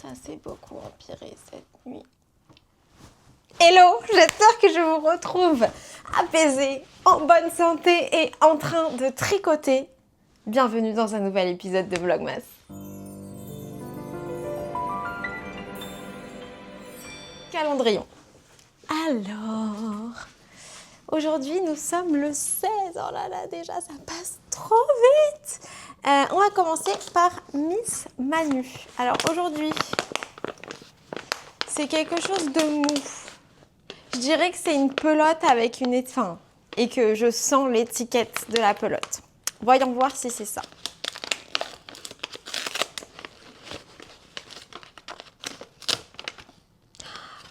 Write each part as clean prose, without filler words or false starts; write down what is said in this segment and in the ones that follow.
Ça s'est beaucoup empiré cette nuit. Hello, j'espère que je vous retrouve apaisée, en bonne santé et en train de tricoter. Bienvenue dans un nouvel épisode de Vlogmas. Calendrion. Alors, aujourd'hui nous sommes le 16. Oh là là, déjà ça passe trop vite. On va commencer par Miss Manu. Alors aujourd'hui, c'est quelque chose de mou. Je dirais que c'est une pelote avec une étiquette et que je sens l'étiquette de la pelote. Voyons voir si c'est ça.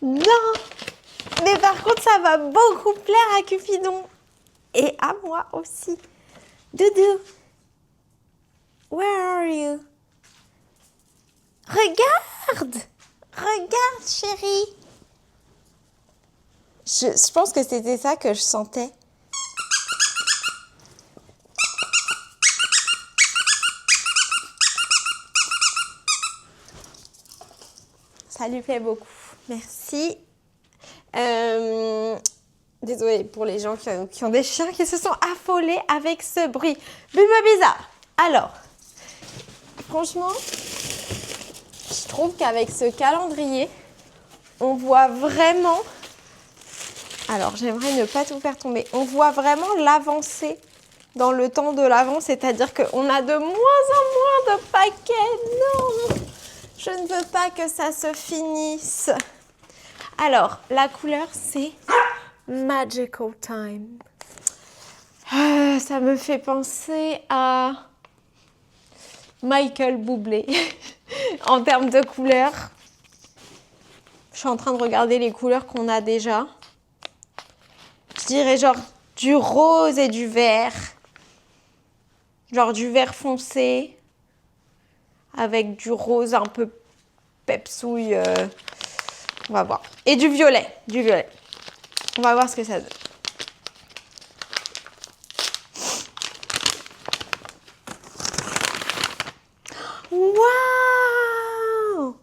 Non! Mais par contre, ça va beaucoup plaire à Cupidon. Et à moi aussi. Doudou. Where are you? Regarde! Regarde, chérie! Je pense que c'était ça que je sentais. Ça lui plaît beaucoup. Merci. Désolée pour les gens qui ont des chiens qui se sont affolés avec ce bruit. Bulbe bizarre. Alors, franchement, je trouve qu'avec ce calendrier, on voit vraiment... Alors, j'aimerais ne pas tout faire tomber. On voit vraiment l'avancée dans le temps de l'avant, c'est-à-dire qu'on a de moins en moins de paquets. Non, je ne veux pas que ça se finisse. Alors, la couleur, c'est Magical Time. Ça me fait penser à Michael Bublé en termes de couleurs. Je suis en train de regarder les couleurs qu'on a déjà. Je dirais genre du rose et du vert. Genre du vert foncé avec du rose un peu pepsouille. On va voir. Et du violet. Du violet. On va voir ce que ça donne. Waouh!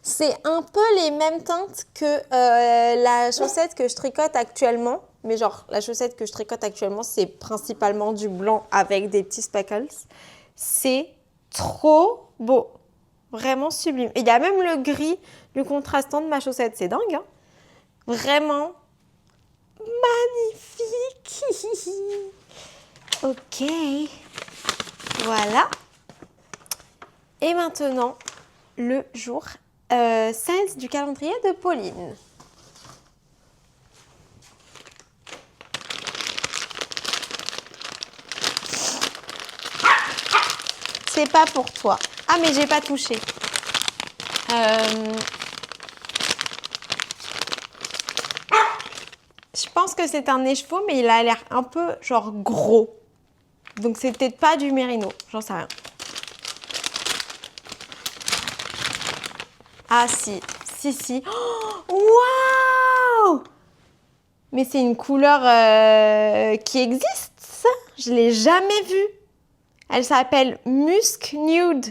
C'est un peu les mêmes teintes que la chaussette que je tricote actuellement. Mais genre, la chaussette que je tricote actuellement, c'est principalement du blanc avec des petits speckles. C'est trop beau. Vraiment sublime. Et il y a même le gris du contrastant de ma chaussette. C'est dingue, hein? Vraiment magnifique. Ok. Voilà. Et maintenant, le jour 16 du calendrier de Pauline. C'est pas pour toi. Ah, mais j'ai pas touché. Je pense que c'est un écheveau, mais il a l'air un peu genre gros. Donc c'est peut-être pas du mérino, j'en sais rien. Ah si, si. Oh, waouh! Mais c'est une couleur qui existe, ça? Je l'ai jamais vue. Elle s'appelle Musk Nude.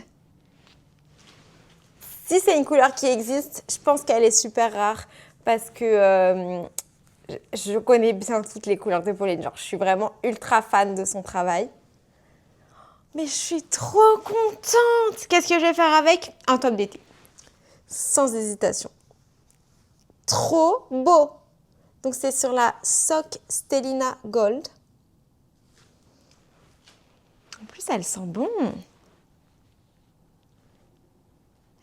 Si c'est une couleur qui existe, je pense qu'elle est super rare parce que je connais bien toutes les couleurs de Pauline. Genre, je suis vraiment ultra fan de son travail. Mais je suis trop contente. Qu'est-ce que je vais faire avec? Un top d'été. Sans hésitation. Trop beau. Donc, c'est sur la Sock Stellina Gold. En plus, elle sent bon.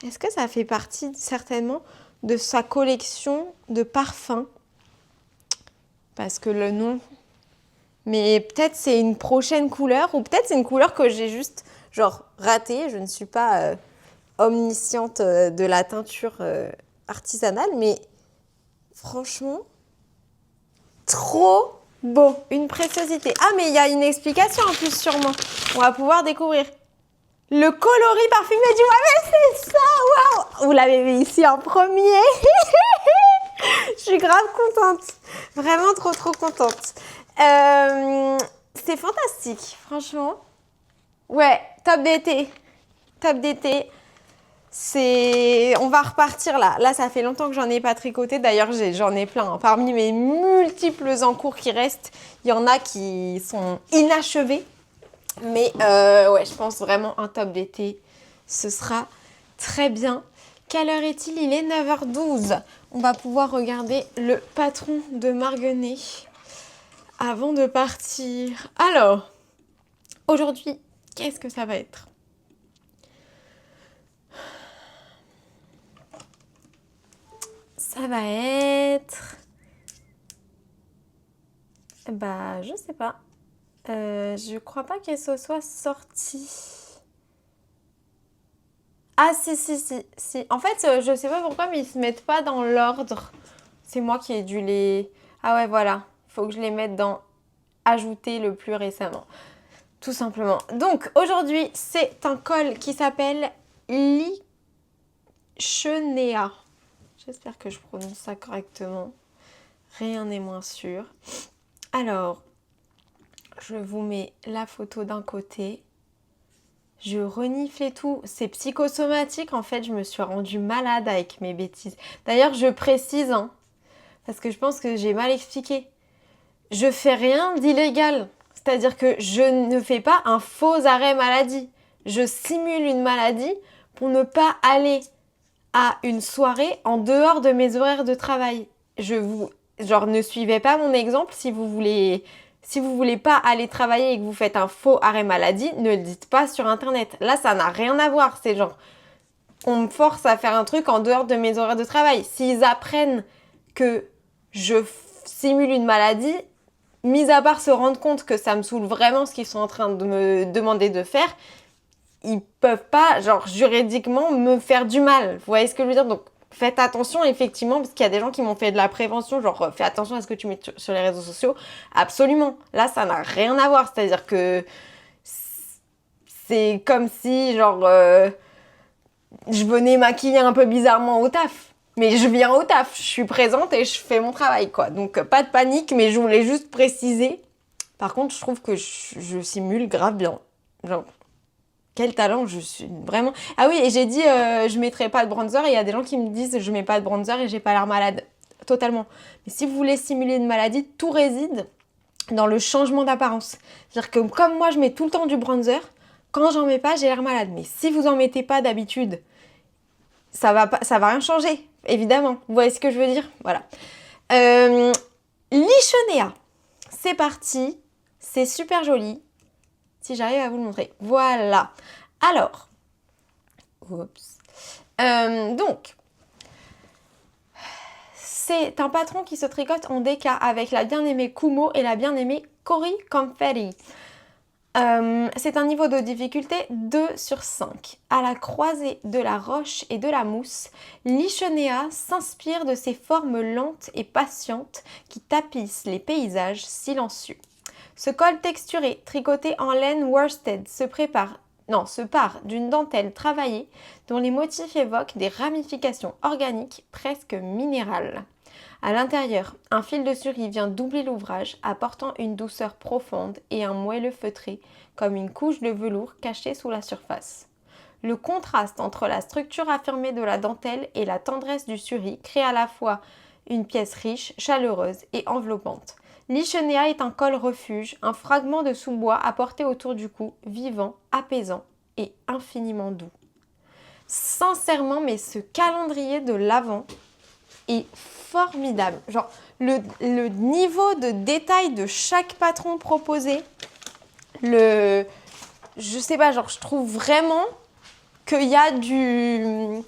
Est-ce que ça fait partie certainement de sa collection de parfums? Parce que le nom... Mais peut-être c'est une prochaine couleur ou peut-être c'est une couleur que j'ai juste genre ratée. Je ne suis pas omnisciente de la teinture artisanale, mais franchement, trop beau. Une préciosité. Ah, mais il y a une explication en plus sûrement. On va pouvoir découvrir. Le coloris parfumé du mois, mais c'est ça, waouh! Vous l'avez vu ici en premier. Je suis grave contente. Vraiment trop contente. C'est fantastique, franchement. Ouais, top d'été. Top d'été. On va repartir là. Là, ça fait longtemps que j'en ai pas tricoté. D'ailleurs, j'en ai plein, hein. Parmi mes multiples en cours qui restent, il y en a qui sont inachevés. Mais ouais, je pense vraiment un top d'été, ce sera très bien. Quelle heure est-il? Il est 9h12. On va pouvoir regarder le patron de Marguenet avant de partir. Alors, aujourd'hui, qu'est-ce que ça va être? Ça va être... Bah, je sais pas. Je crois pas qu'elle se soit sortie. Ah, si. En fait, je sais pas pourquoi, mais ils se mettent pas dans l'ordre. C'est moi qui ai dû les... Ah ouais, voilà. Il faut que je les mette dans ajouter le plus récemment. Tout simplement. Donc, aujourd'hui, c'est un col qui s'appelle Lichenea. J'espère que je prononce ça correctement. Rien n'est moins sûr. Alors, je vous mets la photo d'un côté. Je renifle et tout. C'est psychosomatique. En fait, je me suis rendue malade avec mes bêtises. D'ailleurs, je précise, hein, parce que je pense que j'ai mal expliqué. Je fais rien d'illégal. C'est-à-dire que je ne fais pas un faux arrêt maladie. Je simule une maladie pour ne pas aller à une soirée en dehors de mes horaires de travail. Ne suivez pas mon exemple. Si vous voulez pas aller travailler et que vous faites un faux arrêt maladie, ne le dites pas sur internet. Là, ça n'a rien à voir. C'est genre, on me force à faire un truc en dehors de mes horaires de travail. S'ils apprennent que je simule une maladie, mis à part se rendre compte que ça me saoule vraiment ce qu'ils sont en train de me demander de faire, ils peuvent pas, genre, juridiquement me faire du mal. Vous voyez ce que je veux dire? Donc, faites attention, effectivement, parce qu'il y a des gens qui m'ont fait de la prévention, genre, fais attention à ce que tu mets sur les réseaux sociaux. Absolument. Là, ça n'a rien à voir. C'est-à-dire que c'est comme si, genre, je venais maquiller un peu bizarrement au taf. Mais je viens au taf, je suis présente et je fais mon travail, quoi. Donc, pas de panique, mais je voulais juste préciser. Par contre, je trouve que je simule grave bien. Genre, quel talent, je suis vraiment... Ah oui, et j'ai dit, je mettrai pas de bronzer, et il y a des gens qui me disent, je mets pas de bronzer et j'ai pas l'air malade. Totalement. Mais si vous voulez simuler une maladie, tout réside dans le changement d'apparence. C'est-à-dire que comme moi, je mets tout le temps du bronzer, quand j'en mets pas, j'ai l'air malade. Mais si vous en mettez pas d'habitude, ça va rien changer, évidemment. Vous voyez ce que je veux dire? Voilà. Lichenea. C'est parti. C'est super joli. Si j'arrive à vous le montrer. Voilà. Alors. Oups. Donc. C'est un patron qui se tricote en DK avec la bien-aimée Kumo et la bien-aimée Cory Confetti. C'est un niveau de difficulté 2/5. À la croisée de la roche et de la mousse, Lichenea s'inspire de ces formes lentes et patientes qui tapissent les paysages silencieux. Ce col texturé, tricoté en laine worsted, se part d'une dentelle travaillée dont les motifs évoquent des ramifications organiques presque minérales. À l'intérieur, un fil de suri vient doubler l'ouvrage, apportant une douceur profonde et un moelleux feutré, comme une couche de velours cachée sous la surface. Le contraste entre la structure affirmée de la dentelle et la tendresse du suri crée à la fois une pièce riche, chaleureuse et enveloppante. Lichenea est un col refuge, un fragment de sous-bois apporté autour du cou, vivant, apaisant et infiniment doux. Sincèrement, mais ce calendrier de l'Avent est formidable. Genre, le niveau de détail de chaque patron proposé, je sais pas, genre, je trouve vraiment qu'il y a du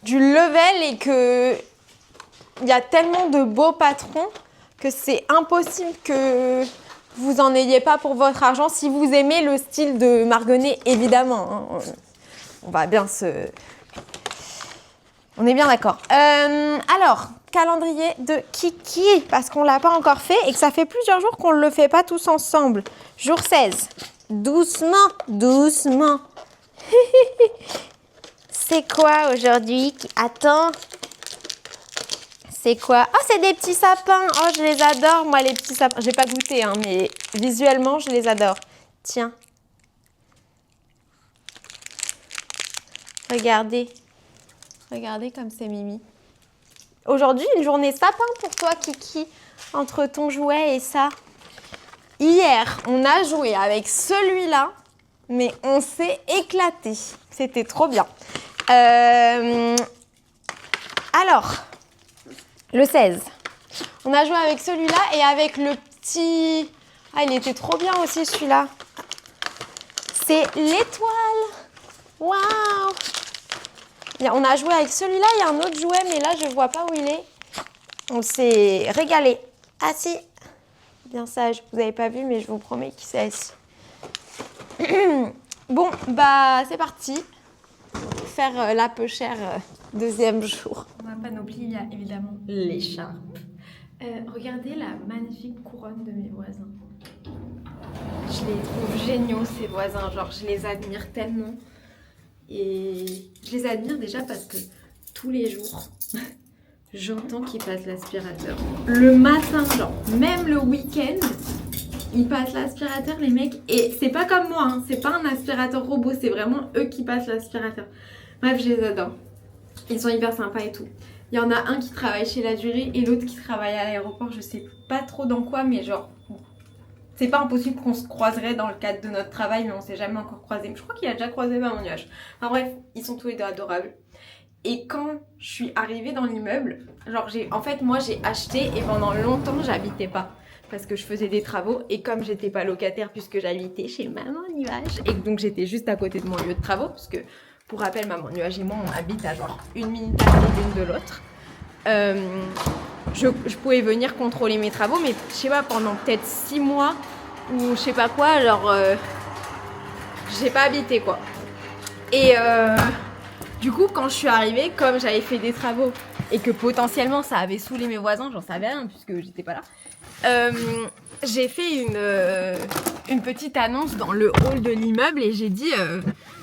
level et qu'il y a tellement de beaux patrons que c'est impossible que vous en ayez pas pour votre argent si vous aimez le style de Marguenet, évidemment. Hein. On va bien On est bien d'accord. Alors, calendrier de Kiki, parce qu'on ne l'a pas encore fait et que ça fait plusieurs jours qu'on ne le fait pas tous ensemble. Jour 16. Doucement, doucement. C'est quoi aujourd'hui? Attends. C'est quoi? Oh, c'est des petits sapins. Oh, je les adore, moi, les petits sapins. J'ai pas goûté, hein, mais visuellement, je les adore. Tiens. Regardez. Regardez comme c'est mimi. Aujourd'hui, une journée sapin pour toi, Kiki, entre ton jouet et ça. Hier, on a joué avec celui-là, mais on s'est éclaté. C'était trop bien. Alors, le 16. On a joué avec celui-là et avec le petit... Ah, il était trop bien aussi, celui-là. C'est l'étoile. Waouh! On a joué avec celui-là, il y a un autre jouet, mais là, je ne vois pas où il est. On s'est régalé. Assis. Bien sage, vous n'avez pas vu, mais je vous promets qu'il s'est assis. Bon, bah, c'est parti. Faire la peu chère deuxième jour. Dans ma panoplie, il y a évidemment l'écharpe. Regardez la magnifique couronne de mes voisins. Je les trouve géniaux, ces voisins. Genre, je les admire tellement. Et je les admire déjà parce que tous les jours, j'entends qu'ils passent l'aspirateur. Le matin, genre, même le week-end, ils passent l'aspirateur, les mecs. Et c'est pas comme moi, hein, c'est pas un aspirateur robot, c'est vraiment eux qui passent l'aspirateur. Bref, je les adore. Ils sont hyper sympas et tout. Il y en a un qui travaille chez La Durée et l'autre qui travaille à l'aéroport. Je sais pas trop dans quoi, mais genre... C'est pas impossible qu'on se croiserait dans le cadre de notre travail, mais on s'est jamais encore croisés. Je crois qu'il a déjà croisé Maman Nuage. Enfin bref, ils sont tous les deux adorables. Et quand je suis arrivée dans l'immeuble, genre en fait moi j'ai acheté et pendant longtemps j'habitais pas. Parce que je faisais des travaux et comme j'étais pas locataire puisque j'habitais chez Maman Nuage et donc j'étais juste à côté de mon lieu de travaux, puisque pour rappel Maman Nuage et moi on habite à genre 1 minute à pied l'une de l'autre. Je pouvais venir contrôler mes travaux, mais je sais pas, pendant peut-être 6 mois ou je sais pas quoi, genre j'ai pas habité quoi. Et du coup, quand je suis arrivée, comme j'avais fait des travaux et que potentiellement ça avait saoulé mes voisins, j'en savais rien puisque j'étais pas là, j'ai fait une petite annonce dans le hall de l'immeuble et j'ai dit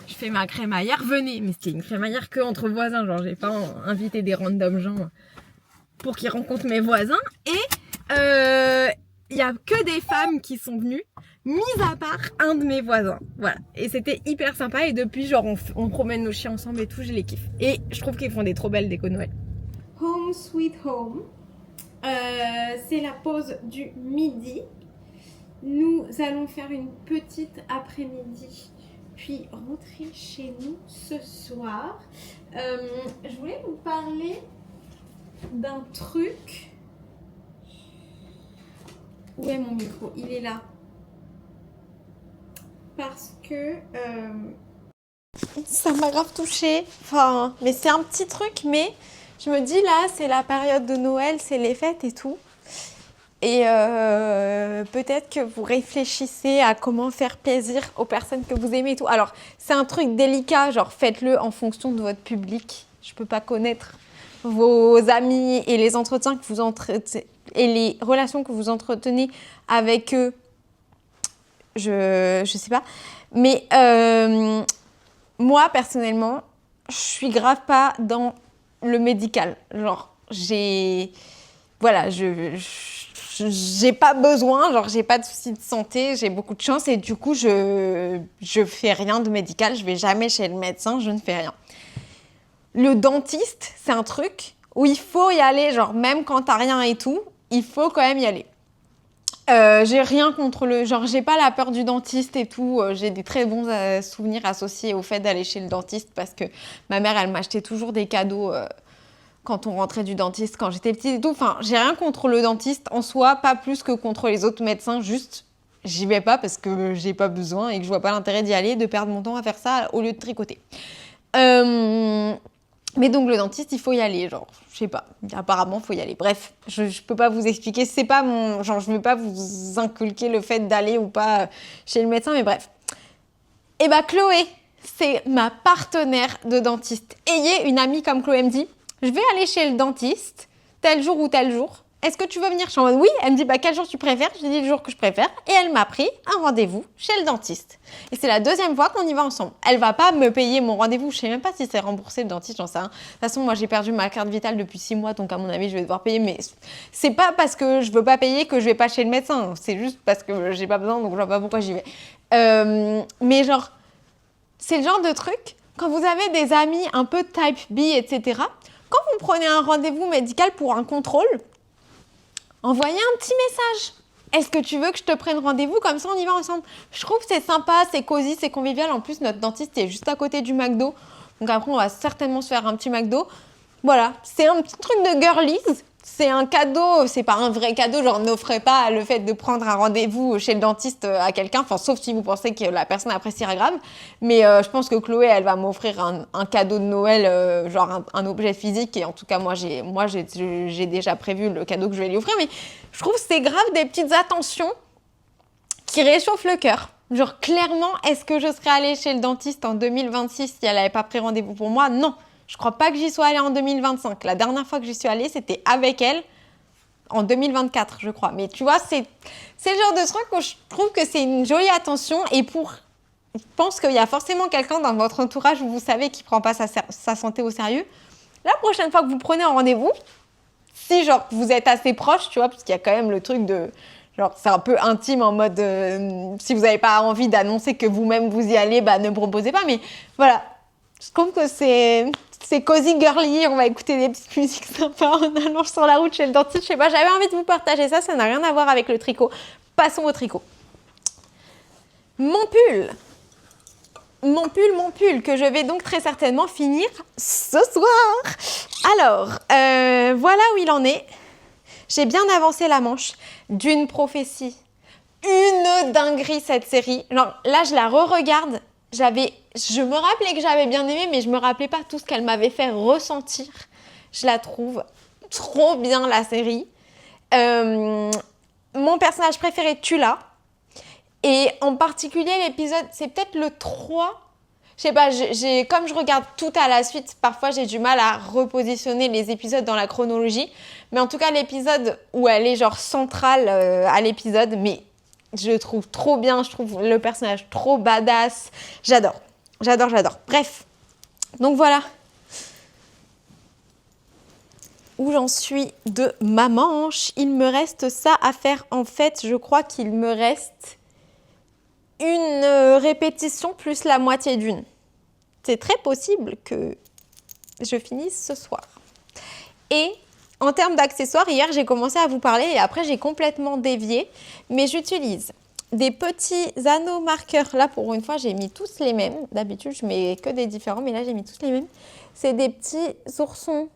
je fais ma crémaillère, venez. Mais c'était une crémaillère que entre voisins, genre j'ai pas invité des random gens pour qu'ils rencontrent mes voisins. Et il y a que des femmes qui sont venues, mis à part un de mes voisins. Voilà. Et c'était hyper sympa. Et depuis, genre, on promène nos chiens ensemble et tout, je les kiffe. Et je trouve qu'ils font des trop belles décos de Noël. Home sweet home. C'est la pause du midi. Nous allons faire une petite après-midi, puis rentrer chez nous ce soir. Je voulais vous parler d'un truc. Où est mon micro? Il est là. Parce que ça m'a grave touchée. Enfin, mais c'est un petit truc, mais je me dis là, c'est la période de Noël, c'est les fêtes et tout. Et peut-être que vous réfléchissez à comment faire plaisir aux personnes que vous aimez et tout. Alors, c'est un truc délicat, genre faites-le en fonction de votre public. Je peux pas connaître vos amis et les entretiens que vous entretenez et les relations que vous entretenez avec eux. Je sais pas. Mais moi, personnellement, je suis grave pas dans le médical. Genre, voilà, j'ai pas besoin, genre j'ai pas de soucis de santé, j'ai beaucoup de chance et du coup je fais rien de médical, je vais jamais chez le médecin, je ne fais rien. Le dentiste, c'est un truc où il faut y aller, genre même quand t'as rien et tout, il faut quand même y aller. J'ai rien contre genre j'ai pas la peur du dentiste et tout, j'ai des très bons souvenirs associés au fait d'aller chez le dentiste parce que ma mère elle m'achetait toujours des cadeaux quand on rentrait du dentiste quand j'étais petite et tout. Enfin, j'ai rien contre le dentiste en soi, pas plus que contre les autres médecins, juste j'y vais pas parce que j'ai pas besoin et que je vois pas l'intérêt d'y aller, de perdre mon temps à faire ça au lieu de tricoter. Mais donc le dentiste, il faut y aller, genre, je sais pas, apparemment il faut y aller. Bref, je peux pas vous expliquer, c'est pas mon, genre je veux pas vous inculquer le fait d'aller ou pas chez le médecin, mais bref. Et bah Chloé, c'est ma partenaire de dentiste. Ayez une amie comme Chloé me dit, je vais aller chez le dentiste, tel jour ou tel jour. Est-ce que tu veux venir? Je suis en mode oui. Elle me dit, bah, quel jour tu préfères? J'ai dit le jour que je préfère. Et elle m'a pris un rendez-vous chez le dentiste. Et c'est la deuxième fois qu'on y va ensemble. Elle va pas me payer mon rendez-vous. Je sais même pas si c'est remboursé le dentiste, j'en sais rien. De toute façon, moi, j'ai perdu ma carte vitale depuis 6 mois. Donc, à mon avis, je vais devoir payer. Mais c'est pas parce que je veux pas payer que je vais pas chez le médecin. C'est juste parce que j'ai pas besoin. Donc, je vois pas pourquoi j'y vais. Mais genre, c'est le genre de truc quand vous avez des amis un peu type B, etc., quand vous prenez un rendez-vous médical pour un contrôle, envoyez un petit message. Est-ce que tu veux que je te prenne rendez-vous? Comme ça, on y va ensemble. Je trouve que c'est sympa, c'est cosy, c'est convivial. En plus, notre dentiste est juste à côté du McDo. Donc après, on va certainement se faire un petit McDo. Voilà, c'est un petit truc de girlies. C'est un cadeau, c'est pas un vrai cadeau. Genre, n'offrez pas le fait de prendre un rendez-vous chez le dentiste à quelqu'un. Enfin, sauf si vous pensez que la personne appréciera grave. Mais je pense que Chloé, elle va m'offrir un cadeau de Noël, genre un objet physique. Et en tout cas, moi, j'ai déjà prévu le cadeau que je vais lui offrir. Mais je trouve que c'est grave des petites attentions qui réchauffent le cœur. Genre, clairement, est-ce que je serais allée chez le dentiste en 2026 si elle n'avait pas pris rendez-vous pour moi? Non. Je crois pas que j'y sois allée en 2025. La dernière fois que j'y suis allée, c'était avec elle en 2024, je crois. Mais tu vois, c'est le genre de truc où je trouve que c'est une jolie attention. Et je pense qu'il y a forcément quelqu'un dans votre entourage où vous savez qui prend pas sa santé au sérieux. La prochaine fois que vous prenez un rendez-vous, si genre vous êtes assez proche, tu vois, parce qu'il y a quand même le truc de... Genre, c'est un peu intime en mode... si vous n'avez pas envie d'annoncer que vous-même vous y allez, bah ne proposez pas. Mais voilà, je trouve que c'est cosy girly, on va écouter des petites musiques sympas en allant sur la route chez le dentiste. Je sais pas, j'avais envie de vous partager ça, ça n'a rien à voir avec le tricot. Passons au tricot. Mon pull, que je vais donc très certainement finir ce soir. Alors, voilà où il en est. J'ai bien avancé la manche d'une prophétie. Une dinguerie cette série. Genre, là, je la re-regarde. Je me rappelais que j'avais bien aimé, mais je me rappelais pas tout ce qu'elle m'avait fait ressentir. Je la trouve trop bien, la série. Mon personnage préféré, Tula. Et en particulier, l'épisode, c'est peut-être le 3. Je sais pas, comme je regarde tout à la suite, parfois j'ai du mal à repositionner les épisodes dans la chronologie. Mais en tout cas, l'épisode où elle est genre centrale à l'épisode, mais je le trouve trop bien, je trouve le personnage trop badass. J'adore. Bref, donc voilà où j'en suis de ma manche. Il me reste ça à faire. En fait, je crois qu'il me reste une répétition plus la moitié d'une. C'est très possible que je finisse ce soir. Et en termes d'accessoires, hier, j'ai commencé à vous parler et après, j'ai complètement dévié. Mais j'utilise des petits anneaux marqueurs. Là, pour une fois, j'ai mis tous les mêmes. D'habitude, je mets que des différents, mais là, j'ai mis tous les mêmes. C'est des petits oursons.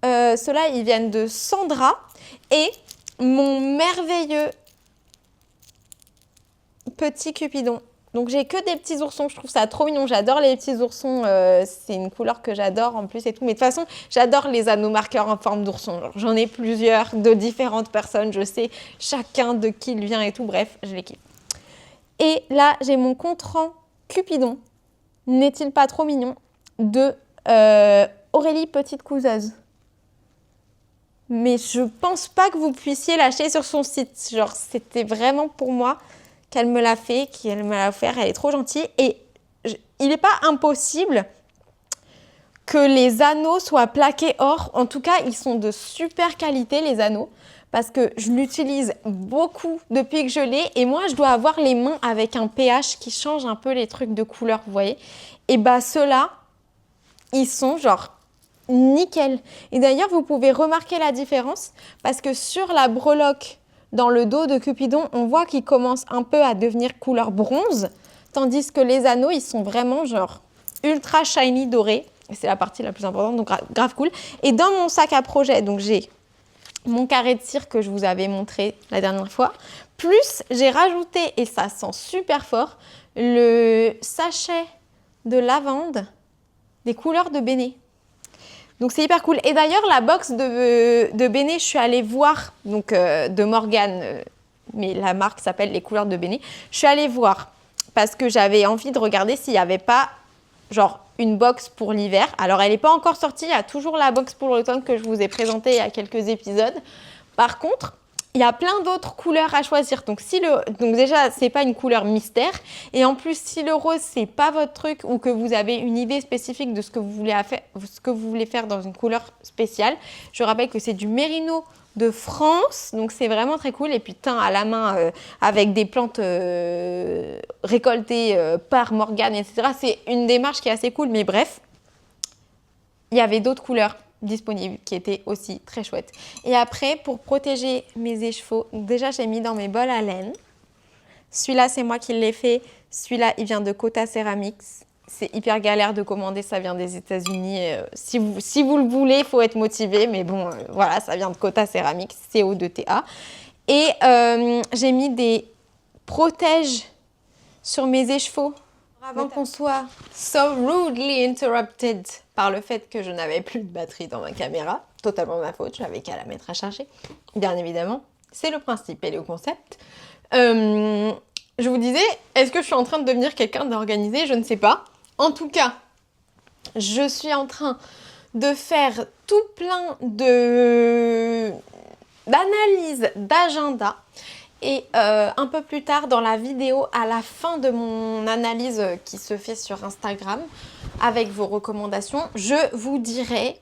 Ceux-là, ils viennent de Sandra. Et mon merveilleux petit Cupidon. Donc, j'ai que des petits oursons. Je trouve ça trop mignon. J'adore les petits oursons. C'est une couleur que j'adore en plus et tout. Mais de toute façon, j'adore les anneaux marqueurs en forme d'ourson. J'en ai plusieurs de différentes personnes. Je sais chacun de qui il vient et tout. Bref, je les kiffe. Et là, j'ai mon contrant Cupidon. N'est-il pas trop mignon? De Aurélie Petite Couseuse. Mais je pense pas que vous puissiez l'acheter sur son site. Genre, c'était vraiment pour moi qu'elle me l'a fait, qu'elle me l'a offert. Elle est trop gentille. Et il n'est pas impossible que les anneaux soient plaqués or. En tout cas, ils sont de super qualité, les anneaux. Parce que je l'utilise beaucoup depuis que je l'ai. Et moi, je dois avoir les mains avec un pH qui change un peu les trucs de couleur, vous voyez. Et bah, ceux-là, ils sont genre nickel. Et d'ailleurs, vous pouvez remarquer la différence. Parce que sur la breloque, dans le dos de Cupidon, on voit qu'il commence un peu à devenir couleur bronze. Tandis que les anneaux, ils sont vraiment genre ultra shiny dorés. Et c'est la partie la plus importante, donc grave cool. Et dans mon sac à projet, donc j'ai mon carré de cire que je vous avais montré la dernière fois. Plus, j'ai rajouté, et ça sent super fort, le sachet de lavande des couleurs de Béné. Donc, c'est hyper cool. Et d'ailleurs, la box de Béné, je suis allée voir, donc de Morgane, mais la marque s'appelle Les Couleurs de Béné. Je suis allée voir parce que j'avais envie de regarder s'il n'y avait pas, genre, une box pour l'hiver. Alors, elle n'est pas encore sortie. Il y a toujours la box pour l'automne que je vous ai présentée il y a quelques épisodes. Par contre, Il y a plein d'autres couleurs à choisir. Donc déjà, c'est pas une couleur mystère. Et en plus, si le rose, c'est pas votre truc ou que vous avez une idée spécifique de ce que vous voulez faire dans une couleur spéciale, je rappelle que c'est du Mérino de France. Donc c'est vraiment très cool. Et puis teint à la main avec des plantes récoltées par Morgane, etc. C'est une démarche qui est assez cool. Mais bref, il y avait d'autres couleurs disponibles qui étaient aussi très chouettes. Et après, pour protéger mes écheveaux, déjà j'ai mis dans mes bols à laine. Celui-là, c'est moi qui l'ai fait. Celui-là, il vient de Kota Ceramics. C'est hyper galère de commander, ça vient des États-Unis. Si vous le voulez, il faut être motivé. Mais bon, voilà, ça vient de Kota Ceramics, CO2TA. Et j'ai mis des protèges sur mes écheveaux. Avant qu'on soit so rudely interrupted par le fait que je n'avais plus de batterie dans ma caméra, totalement ma faute, j'avais qu'à la mettre à charger, bien évidemment, c'est le principe et le concept. Je vous disais, est-ce que je suis en train de devenir quelqu'un d'organisé? Je ne sais pas. En tout cas, je suis en train de faire tout plein d'analyses d'agenda. Et un peu plus tard dans la vidéo, à la fin de mon analyse qui se fait sur Instagram, avec vos recommandations, je vous dirai,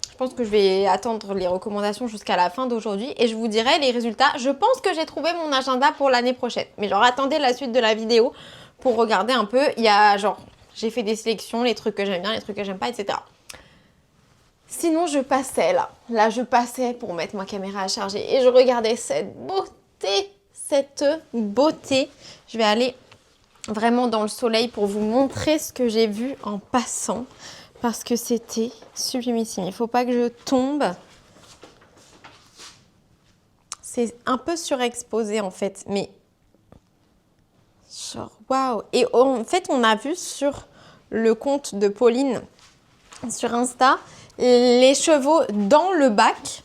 je pense que je vais attendre les recommandations jusqu'à la fin d'aujourd'hui, et je vous dirai les résultats. Je pense que j'ai trouvé mon agenda pour l'année prochaine. Mais genre, attendez la suite de la vidéo pour regarder un peu. Il y a genre, j'ai fait des sélections, les trucs que j'aime bien, les trucs que j'aime pas, etc. Sinon, je passais là. Là, je passais pour mettre ma caméra à charger et je regardais cette beauté. Je vais aller vraiment dans le soleil pour vous montrer ce que j'ai vu en passant parce que c'était sublimissime. Il ne faut pas que je tombe. C'est un peu surexposé en fait, mais genre waouh. Et en fait, on a vu sur le compte de Pauline sur Insta les chevaux dans le bac.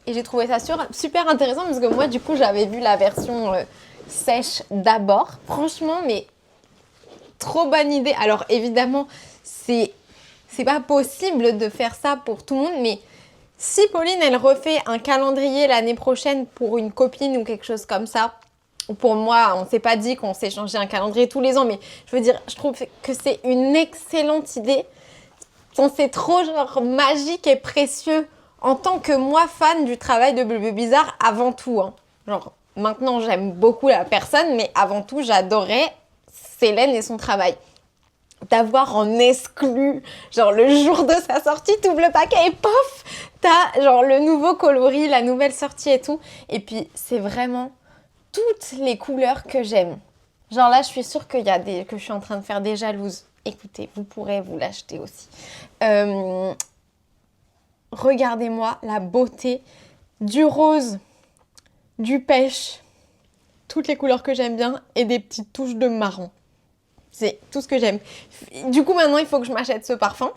Et j'ai trouvé ça super intéressant parce que moi, du coup, j'avais vu la version sèche d'abord. Franchement, mais trop bonne idée. Alors, évidemment, c'est pas possible de faire ça pour tout le monde. Mais si Pauline, elle refait un calendrier l'année prochaine pour une copine ou quelque chose comme ça, ou pour moi, on s'est pas dit qu'on s'échangeait un calendrier tous les ans. Mais je veux dire, je trouve que c'est une excellente idée. C'est trop genre magique et précieux. En tant que moi, fan du travail de Bleu Bizarre, avant tout, hein. Genre, maintenant, j'aime beaucoup la personne, mais avant tout, j'adorais Célène et son travail. D'avoir en exclu, genre, le jour de sa sortie, t'ouvres le paquet et pof, t'as, genre, le nouveau coloris, la nouvelle sortie et tout. Et puis, c'est vraiment toutes les couleurs que j'aime. Genre là, je suis sûre que je suis en train de faire des jalouses. Écoutez, vous pourrez vous l'acheter aussi. Regardez-moi la beauté du rose, du pêche, toutes les couleurs que j'aime bien et des petites touches de marron. C'est tout ce que j'aime. Du coup, maintenant, il faut que je m'achète ce parfum.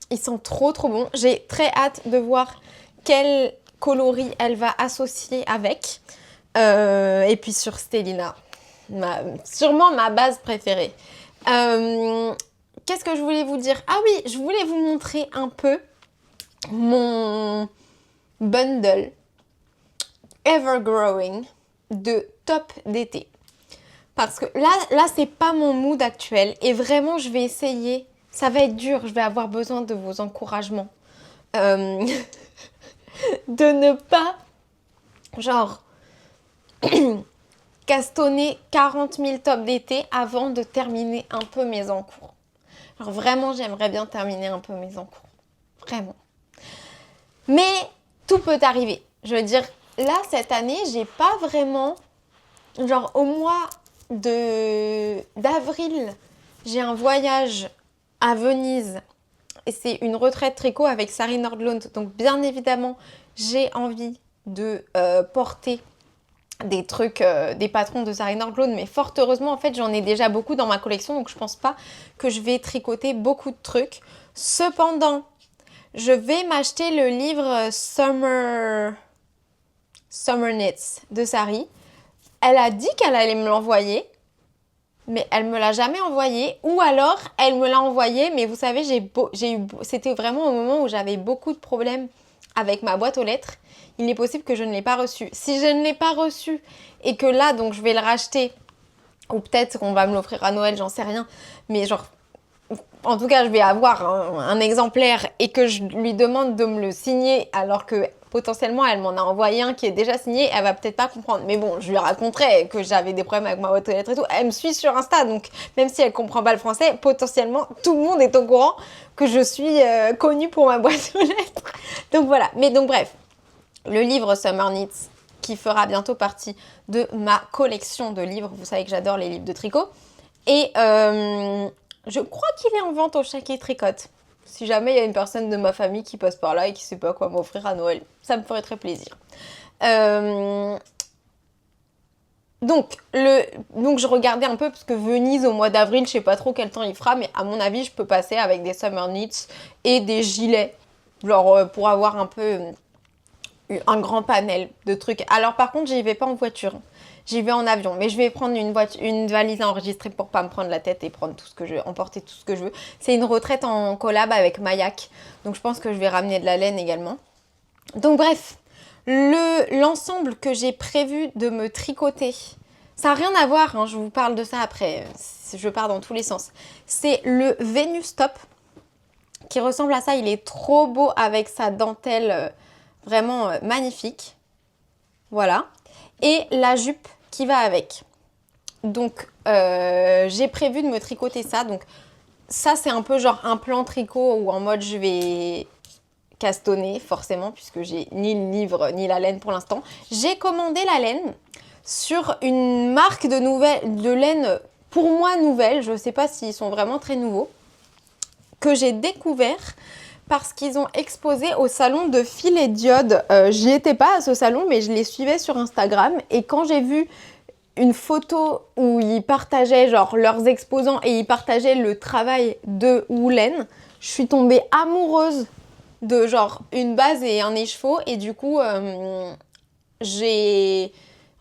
Il sent trop bon. J'ai très hâte de voir quel coloris elle va associer avec. Et puis sur Stellina, sûrement ma base préférée. Qu'est-ce que je voulais vous dire? Ah oui, je voulais vous montrer un peu mon bundle Evergrowing de top d'été. Parce que là c'est pas mon mood actuel et vraiment je vais essayer. Ça va être dur, je vais avoir besoin de vos encouragements. De ne pas, genre, castonner 40 000 tops d'été avant de terminer un peu mes encours. Alors vraiment, j'aimerais bien terminer un peu mes encours. Vraiment. Mais tout peut arriver. Je veux dire, là, cette année, j'ai pas vraiment... Genre, au mois d'avril, j'ai un voyage à Venise. Et c'est une retraite tricot avec Sari Nordlund. Donc, bien évidemment, j'ai envie de porter des trucs, des patrons de Sari Nordlund. Mais fort heureusement, en fait, j'en ai déjà beaucoup dans ma collection. Donc, je pense pas que je vais tricoter beaucoup de trucs. Cependant, je vais m'acheter le livre Summer Knits de Sari. Elle a dit qu'elle allait me l'envoyer, mais elle me l'a jamais envoyé. Ou alors, elle me l'a envoyé, mais vous savez, c'était vraiment au moment où j'avais beaucoup de problèmes avec ma boîte aux lettres, il est possible que je ne l'ai pas reçu. Si je ne l'ai pas reçu et que là, donc je vais le racheter, ou peut-être qu'on va me l'offrir à Noël, j'en sais rien, mais genre, en tout cas, je vais avoir un exemplaire et que je lui demande de me le signer alors que potentiellement elle m'en a envoyé un qui est déjà signé, elle va peut-être pas comprendre. Mais bon, je lui raconterai que j'avais des problèmes avec ma boîte aux lettres et tout. Elle me suit sur Insta, donc même si elle comprend pas le français, potentiellement tout le monde est au courant que je suis connue pour ma boîte aux lettres. Donc voilà. Mais donc bref, le livre Summer Knits qui fera bientôt partie de ma collection de livres. Vous savez que j'adore les livres de tricot. Et je crois qu'il est en vente au Chaquet Tricote. Si jamais il y a une personne de ma famille qui passe par là et qui sait pas quoi m'offrir à Noël, ça me ferait très plaisir. Donc je regardais un peu parce que Venise au mois d'avril, je sais pas trop quel temps il fera, mais à mon avis, je peux passer avec des Summer Knits et des gilets, genre pour avoir un peu un grand panel de trucs. Alors par contre, j'y vais pas en voiture. J'y vais en avion, mais je vais prendre une valise enregistrée pour pas me prendre la tête et prendre tout ce que je veux, emporter tout ce que je veux. C'est une retraite en collab avec Mayak, donc je pense que je vais ramener de la laine également. Donc bref, l'ensemble que j'ai prévu de me tricoter, ça n'a rien à voir, hein, je vous parle de ça après, je pars dans tous les sens. C'est le Venus Top, qui ressemble à ça, il est trop beau avec sa dentelle vraiment magnifique. Voilà. Et la jupe qui va avec. Donc, j'ai prévu de me tricoter ça. Donc, ça, c'est un peu genre un plan tricot où en mode je vais castonner, forcément, puisque j'ai ni le livre ni la laine pour l'instant. J'ai commandé la laine sur une marque de laine, pour moi, nouvelle. Je ne sais pas s'ils sont vraiment très nouveaux. Que j'ai découvert parce qu'ils ont exposé au salon de Fil et Diode. J'y étais pas à ce salon, mais je les suivais sur Instagram. Et quand j'ai vu une photo où ils partageaient genre leurs exposants et ils partageaient le travail de Woolen, je suis tombée amoureuse de genre une base et un écheveau. Et du coup, j'ai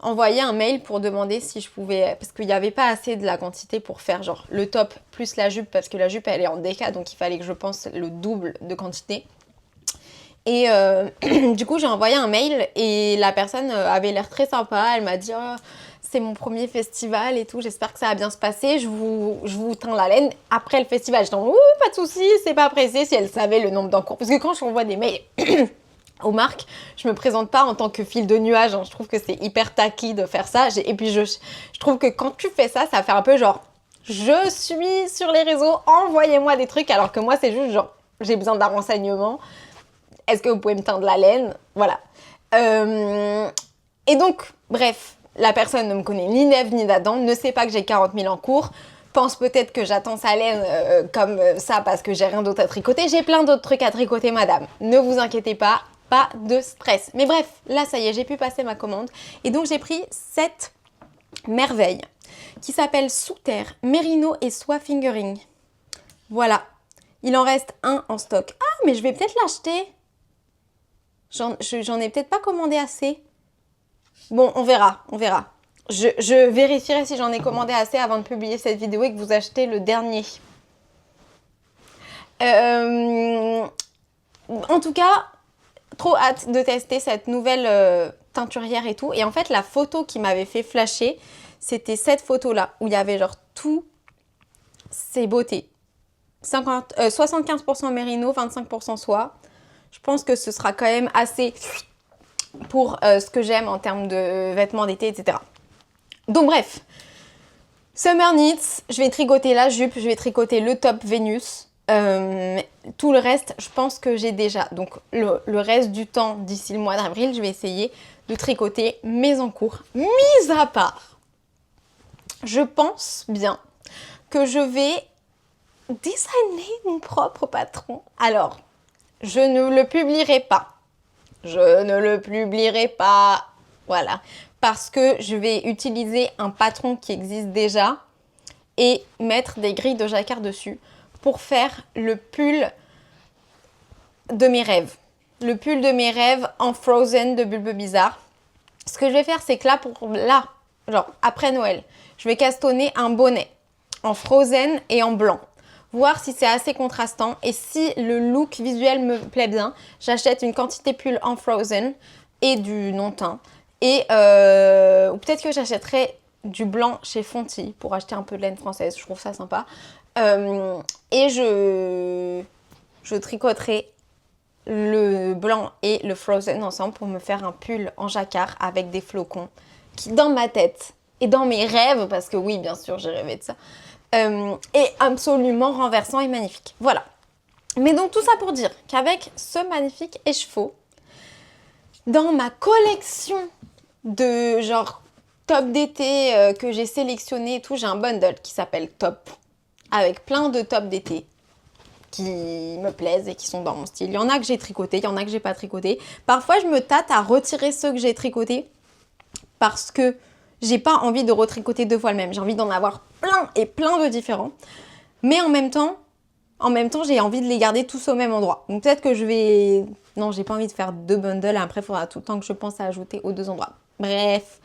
envoyé un mail pour demander si je pouvais, parce qu'il n'y avait pas assez de la quantité pour faire genre le top plus la jupe, parce que la jupe elle est en déca, donc il fallait que je pense le double de quantité. Et du coup j'ai envoyé un mail et la personne avait l'air très sympa, elle m'a dit oh, c'est mon premier festival et tout, j'espère que ça va bien se passer, je vous teins la laine après le festival. J'étais en ouh, pas de soucis, c'est pas pressé. Si elle savait le nombre d'encours, parce que quand j'envoie des mails aux marques, je me présente pas en tant que fil de nuage, hein. Je trouve que c'est hyper tacky de faire ça. Et puis je trouve que quand tu fais ça, ça fait un peu genre je suis sur les réseaux, envoyez-moi des trucs, alors que moi c'est juste genre j'ai besoin d'un renseignement. Est-ce que vous pouvez me teindre la laine? Voilà. Et donc, bref, la personne ne me connaît ni d'Ève ni d'Adam, ne sait pas que j'ai 40 000 en cours, pense peut-être que j'attends sa laine comme ça parce que j'ai rien d'autre à tricoter. J'ai plein d'autres trucs à tricoter, madame. Ne vous inquiétez pas. Pas de stress. Mais bref, là, ça y est, j'ai pu passer ma commande. Et donc, j'ai pris cette merveille qui s'appelle Sous Terre, Mérino et Soie Fingering. Voilà. Il en reste un en stock. Ah, mais je vais peut-être l'acheter. J'en ai peut-être pas commandé assez. Bon, on verra, on verra. Je vérifierai si j'en ai commandé assez avant de publier cette vidéo et que vous achetez le dernier. En tout cas, trop hâte de tester cette nouvelle teinturière et tout. Et en fait, la photo qui m'avait fait flasher, c'était cette photo-là, où il y avait genre tout ces beautés. 75% mérino, 25% soie. Je pense que ce sera quand même assez pour ce que j'aime en termes de vêtements d'été, etc. Donc bref, Summer Knits, je vais tricoter la jupe, je vais tricoter le top Vénus. Tout le reste, je pense que j'ai déjà. Donc le reste du temps, d'ici le mois d'avril, je vais essayer de tricoter mes encours. Mis à part, je pense bien que je vais designer mon propre patron. Alors, je ne le publierai pas. Je ne le publierai pas. Voilà. Parce que je vais utiliser un patron qui existe déjà et mettre des grilles de jacquard dessus pour faire le pull de mes rêves. Le pull de mes rêves en Frozen de Bulbe Bizarre. Ce que je vais faire, c'est que là, genre après Noël, je vais castonner un bonnet en Frozen et en blanc. voir si c'est assez contrastant. Et si le look visuel me plaît bien, j'achète une quantité pull en frozen et du non-teint. Et ou peut-être que j'achèterai du blanc chez Fonty pour acheter un peu de laine française. Je trouve ça sympa. Et je tricoterai le blanc et le frozen ensemble pour me faire un pull en jacquard avec des flocons qui, dans ma tête et dans mes rêves, parce que oui, bien sûr, j'ai rêvé de ça, est absolument renversant et magnifique. Voilà. Mais donc, tout ça pour dire qu'avec ce magnifique écheveau, dans ma collection de genre top d'été que j'ai sélectionné et tout, j'ai un bundle qui s'appelle Top, avec plein de tops d'été qui me plaisent et qui sont dans mon style. Il y en a que j'ai tricoté, il y en a que j'ai pas tricoté. Parfois, je me tâte à retirer ceux que j'ai tricotés parce que j'ai pas envie de retricoter 2 fois le même. J'ai envie d'en avoir plein et plein de différents. Mais en même temps, j'ai envie de les garder tous au même endroit. Donc peut-être que je vais... Non, j'ai pas envie de faire 2 bundles. Après, il faudra tout le temps que je pense à ajouter aux 2 endroits. Bref.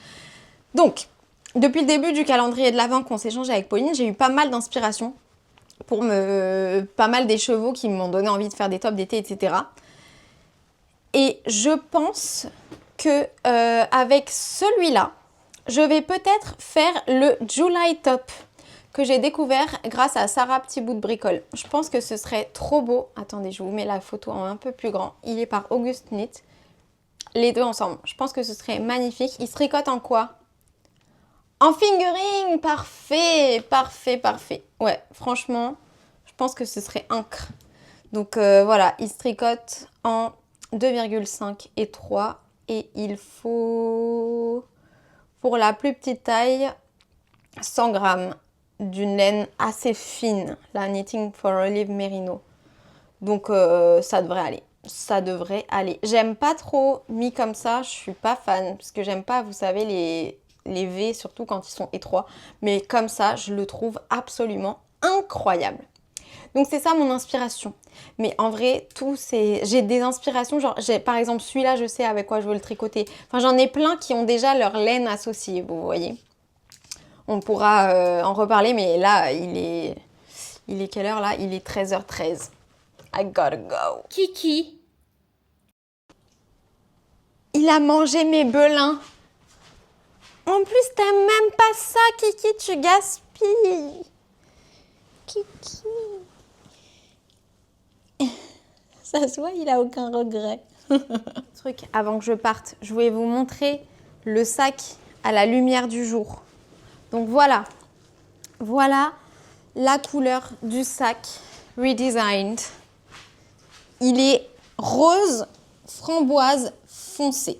Donc, depuis le début du calendrier de l'Avent qu'on s'échange avec Pauline, j'ai eu pas mal d'inspiration pour pas mal des chevaux qui m'ont donné envie de faire des tops d'été, etc. Et je pense que avec celui-là, je vais peut-être faire le July Top que j'ai découvert grâce à Sarah Petit Bout de Bricole. Je pense que ce serait trop beau. Attendez, je vous mets la photo en un peu plus grand. Il est par Auguste Knit. Les deux ensemble. Je pense que ce serait magnifique. Il se tricote en quoi? En fingering. Parfait, parfait, parfait. Ouais, franchement, je pense que ce serait encre. Donc voilà, il se tricote en 2,5 et 3. Et il faut, pour la plus petite taille, 100 grammes d'une laine assez fine, la Knitting for Olive Merino. Donc ça devrait aller. Ça devrait aller. J'aime pas trop mis comme ça, je suis pas fan. Parce que j'aime pas, vous savez, les V, surtout quand ils sont étroits. Mais comme ça, je le trouve absolument incroyable. Donc c'est ça mon inspiration. Mais en vrai, j'ai des inspirations, genre par exemple celui-là, je sais avec quoi je veux le tricoter. Enfin, j'en ai plein qui ont déjà leur laine associée, vous voyez. On pourra en reparler, mais là, il est quelle heure là? Il est 13h13. I gotta go. Kiki. Il a mangé mes belins. En plus, t'aimes même pas ça, Kiki, tu gaspilles. Kiki. Ça se voit, il a aucun regret. Truc, avant que je parte, je voulais vous montrer le sac à la lumière du jour. Donc voilà. Voilà la couleur du sac redesigned. Il est rose framboise foncé.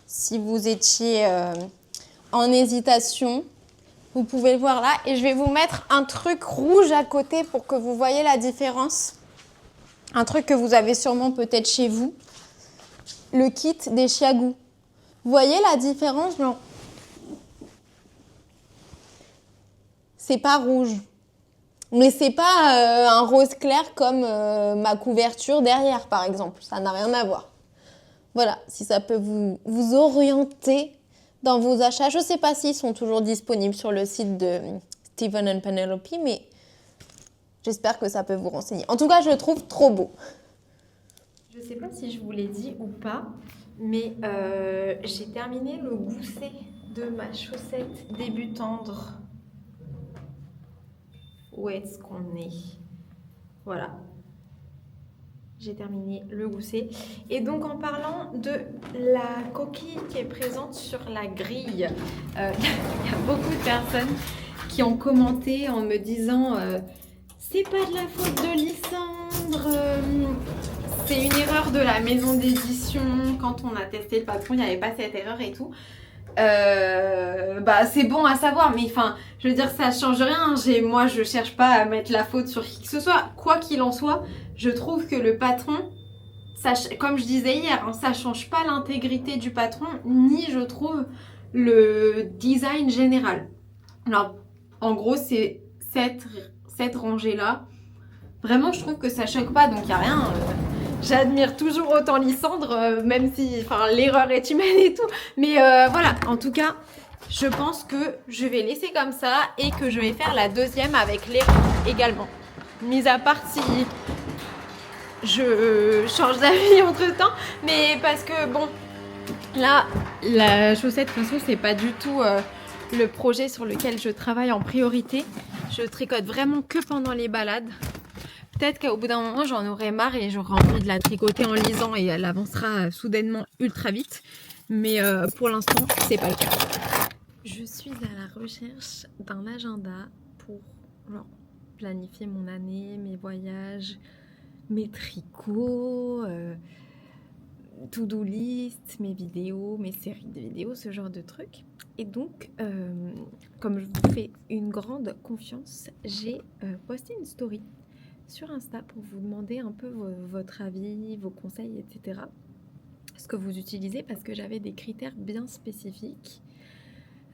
Si vous étiez en hésitation, vous pouvez le voir là. Et je vais vous mettre un truc rouge à côté pour que vous voyez la différence. Un truc que vous avez sûrement peut-être chez vous. Le kit des Chiagou. Vous voyez la différence? Genre, c'est pas rouge. Mais c'est pas un rose clair comme ma couverture derrière, par exemple. Ça n'a rien à voir. Voilà, si ça peut vous orienter dans vos achats. Je ne sais pas s'ils sont toujours disponibles sur le site de Stephen & Penelope, mais j'espère que ça peut vous renseigner. En tout cas, je le trouve trop beau. Je ne sais pas si je vous l'ai dit ou pas, mais j'ai terminé le gousset de ma chaussette début tendre. Où est-ce qu'on est? Voilà. J'ai terminé le gousset. Et donc, en parlant de la coquille qui est présente sur la grille, il y a beaucoup de personnes qui ont commenté en me disant c'est pas de la faute de Lysandre, c'est une erreur de la maison d'édition. Quand on a testé le patron, il n'y avait pas cette erreur et tout. Bah c'est bon à savoir, mais enfin je veux dire ça change rien. Moi je cherche pas à mettre la faute sur qui que ce soit. Quoi qu'il en soit, je trouve que le patron, ça, comme je disais hier, hein, ça change pas l'intégrité du patron, ni je trouve le design général. Alors en gros c'est cette rangée là. Vraiment je trouve que ça choque pas, donc il n'y a rien. J'admire toujours autant Lysandre, même si l'erreur est humaine et tout. Mais voilà, en tout cas, je pense que je vais laisser comme ça et que je vais faire la deuxième avec l'erreur également. Mis à part si je change d'avis entre temps, mais parce que bon, là, la chaussette, de toute façon, c'est pas du tout le projet sur lequel je travaille en priorité. Je tricote vraiment que pendant les balades. Peut-être qu'au bout d'un moment, j'en aurai marre et j'aurai envie de la tricoter en lisant et elle avancera soudainement ultra vite. Mais pour l'instant, c'est pas le cas. Je suis à la recherche d'un agenda pour genre, planifier mon année, mes voyages, mes tricots, to-do list, mes vidéos, mes séries de vidéos, ce genre de trucs. Et donc, comme je vous fais une grande confiance, j'ai posté une story sur Insta pour vous demander un peu votre avis, vos conseils, etc. Ce que vous utilisez parce que j'avais des critères bien spécifiques.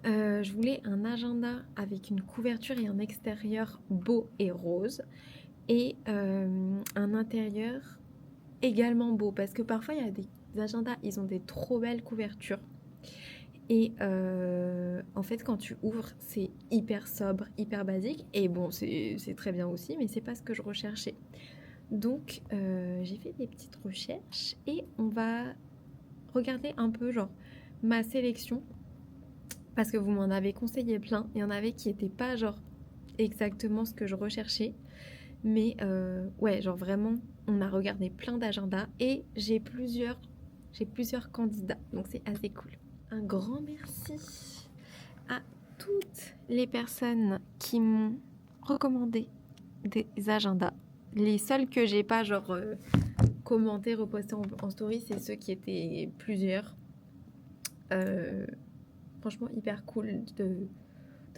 Je voulais un agenda avec une couverture et un extérieur beau et rose et un intérieur également beau parce que parfois il y a des agendas, ils ont des trop belles couvertures et en fait quand tu ouvres c'est hyper sobre, hyper basique et bon c'est très bien aussi mais c'est pas ce que je recherchais. Donc j'ai fait des petites recherches et on va regarder un peu genre ma sélection parce que vous m'en avez conseillé plein. Il y en avait qui n'étaient pas genre exactement ce que je recherchais. Mais ouais, genre vraiment, on a regardé plein d'agendas et j'ai plusieurs candidats. Donc c'est assez cool. Un grand merci à toutes les personnes qui m'ont recommandé des agendas. Les seuls que j'ai pas genre commenté, reposté en story, c'est ceux qui étaient plusieurs. Franchement hyper cool de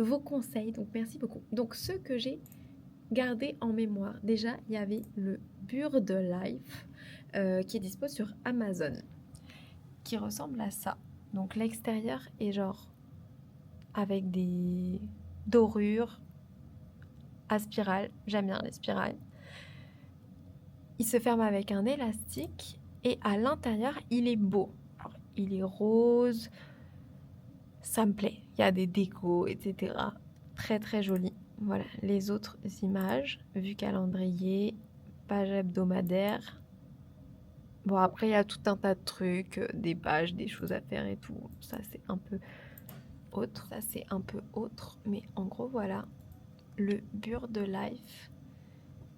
vos conseils, donc merci beaucoup. Donc ceux que j'ai gardés en mémoire, déjà il y avait le Bird Life qui est dispo sur Amazon, qui ressemble à ça. Donc l'extérieur est genre avec des dorures à spirale, j'aime bien les spirales. Il se ferme avec un élastique et à l'intérieur il est beau. Alors, il est rose, ça me plaît. Il y a des décos, etc. Très très joli. Voilà, les autres images, vue calendrier, page hebdomadaire. Bon, après, il y a tout un tas de trucs, des pages, des choses à faire et tout. Ça, c'est un peu autre. Mais en gros, voilà, le Bird Life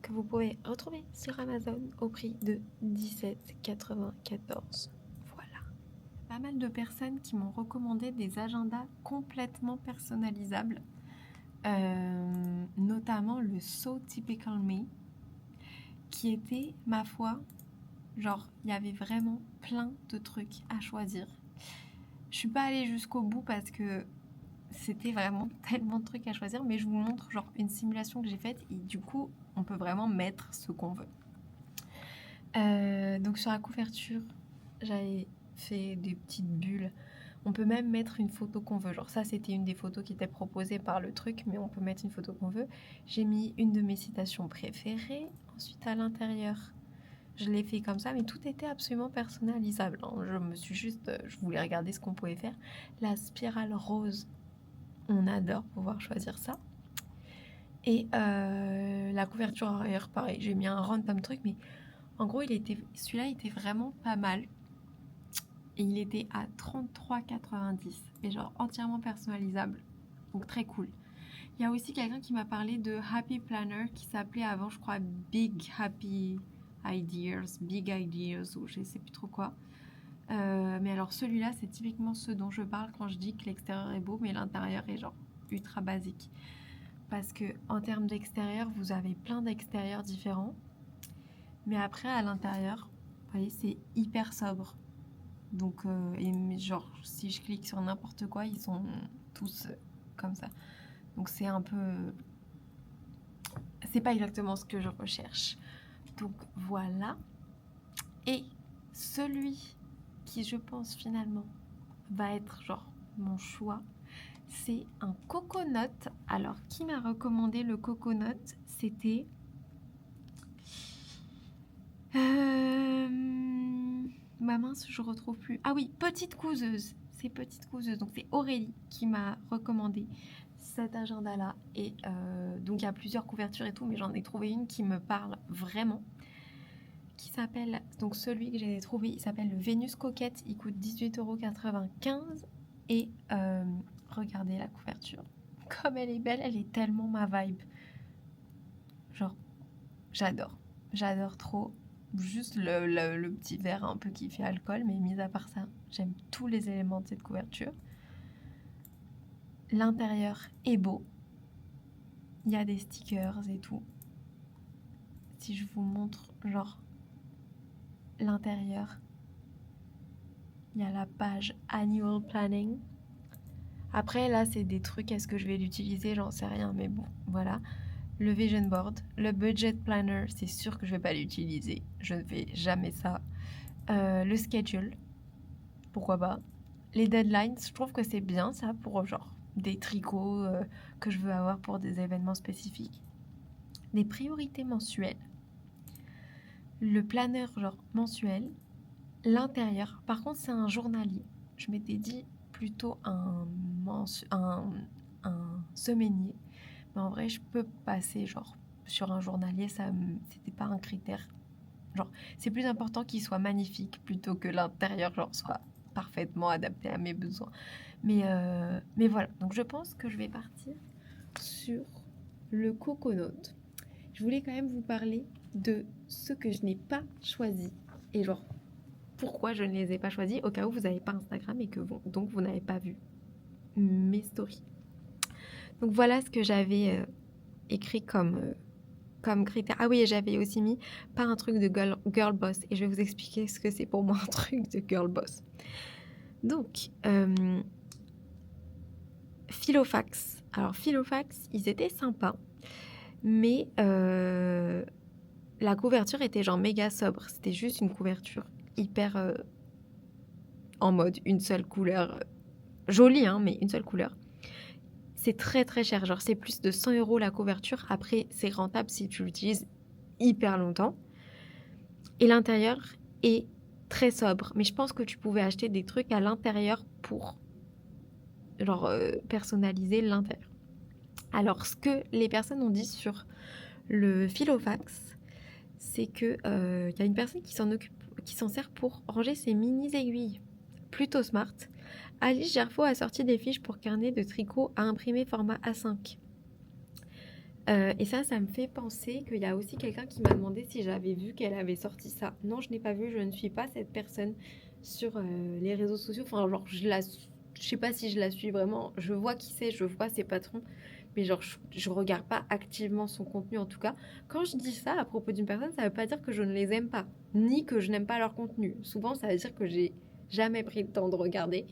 que vous pouvez retrouver sur Amazon au prix de 17,94 €. Voilà. Pas mal de personnes qui m'ont recommandé des agendas complètement personnalisables. Notamment le So Typical Me qui était, ma foi, genre il y avait vraiment plein de trucs à choisir. Je suis pas allée jusqu'au bout parce que c'était vraiment tellement de trucs à choisir, mais je vous montre genre une simulation que j'ai faite et du coup on peut vraiment mettre ce qu'on veut. Donc sur la couverture j'avais fait des petites bulles. On peut même mettre une photo qu'on veut. Genre ça, c'était une des photos qui était proposée par le truc, mais on peut mettre une photo qu'on veut. J'ai mis une de mes citations préférées. Ensuite, à l'intérieur, je l'ai fait comme ça, mais tout était absolument personnalisable. Je voulais regarder ce qu'on pouvait faire. La spirale rose, on adore pouvoir choisir ça. Et la couverture arrière, pareil, j'ai mis un random truc, mais en gros, celui-là était vraiment pas mal. Et il était à 33,90 et genre entièrement personnalisable, donc très cool. Il y a aussi quelqu'un qui m'a parlé de Happy Planner qui s'appelait avant, je crois, Big Ideas ou je sais plus trop quoi. Mais alors celui-là, c'est typiquement ce dont je parle quand je dis que l'extérieur est beau, mais l'intérieur est genre ultra basique. Parce que en termes d'extérieur, vous avez plein d'extérieurs différents, mais après à l'intérieur, vous voyez, c'est hyper sobre. Donc, genre, si je clique sur n'importe quoi, ils sont tous comme ça. Donc, c'est un peu... C'est pas exactement ce que je recherche. Donc, voilà. Et celui qui, je pense, finalement, va être, genre, mon choix, c'est un coconut. Alors, qui m'a recommandé le coconut? C'était... Ma mince, je retrouve plus. Ah oui, Petite Couseuse. ces petites couseuses. Donc c'est Aurélie qui m'a recommandé cet agenda-là. Et donc il y a plusieurs couvertures et tout, mais j'en ai trouvé une qui me parle vraiment. Qui s'appelle, donc celui que j'ai trouvé, il s'appelle le Vénus Coquette. Il coûte 18,95 €. Et regardez la couverture. Comme elle est belle, elle est tellement ma vibe. Genre, j'adore trop. Juste le petit verre un peu qui fait alcool, mais mis à part ça, j'aime tous les éléments de cette couverture. L'intérieur est beau. Il y a des stickers et tout. Si je vous montre, genre, l'intérieur, il y a la page Annual Planning. Après, là, c'est des trucs, est-ce que je vais l'utiliser? J'en sais rien, mais bon, voilà. Le Vision Board, le Budget Planner, c'est sûr que je vais pas l'utiliser. Je ne fais jamais ça. Le Schedule, pourquoi pas. Les Deadlines, je trouve que c'est bien ça pour genre des tricots que je veux avoir pour des événements spécifiques. Des priorités mensuelles. Le planner genre mensuel. L'intérieur, par contre, c'est un journalier. Je m'étais dit plutôt un semainier. Mais en vrai, je peux passer genre sur un journalier, c'était pas un critère. Genre, c'est plus important qu'il soit magnifique plutôt que l'intérieur genre soit parfaitement adapté à mes besoins. Mais voilà, donc je pense que je vais partir sur le Coconote. Je voulais quand même vous parler de ce que je n'ai pas choisi et genre pourquoi je ne les ai pas choisis au cas où vous n'avez pas Instagram et que donc vous n'avez pas vu mes stories. Donc voilà ce que j'avais écrit comme critère. Ah oui, et j'avais aussi mis pas un truc de girl boss. Et je vais vous expliquer ce que c'est pour moi un truc de girl boss. Donc, Filofax. Alors, Filofax, ils étaient sympas. Mais la couverture était genre méga sobre. C'était juste une couverture hyper en mode une seule couleur. Jolie, hein, mais une seule couleur. C'est très très cher, genre c'est plus de 100 € la couverture. Après, c'est rentable si tu l'utilises hyper longtemps. Et l'intérieur est très sobre. Mais je pense que tu pouvais acheter des trucs à l'intérieur pour genre personnaliser l'intérieur. Alors, ce que les personnes ont dit sur le Filofax, c'est que y a une personne qui s'en sert pour ranger ses mini aiguilles. Plutôt smart. Alice Gerfo a sorti des fiches pour carnet de tricot à imprimer format A5. Et ça me fait penser qu'il y a aussi quelqu'un qui m'a demandé si j'avais vu qu'elle avait sorti ça. Non, je n'ai pas vu, je ne suis pas cette personne sur les réseaux sociaux. Enfin, genre, je sais pas si je la suis vraiment. Je vois qui c'est, je vois ses patrons. Mais genre, je regarde pas activement son contenu en tout cas. Quand je dis ça à propos d'une personne, ça veut pas dire que je ne les aime pas. Ni que je n'aime pas leur contenu. Souvent, ça veut dire que j'ai jamais pris le temps de regarder.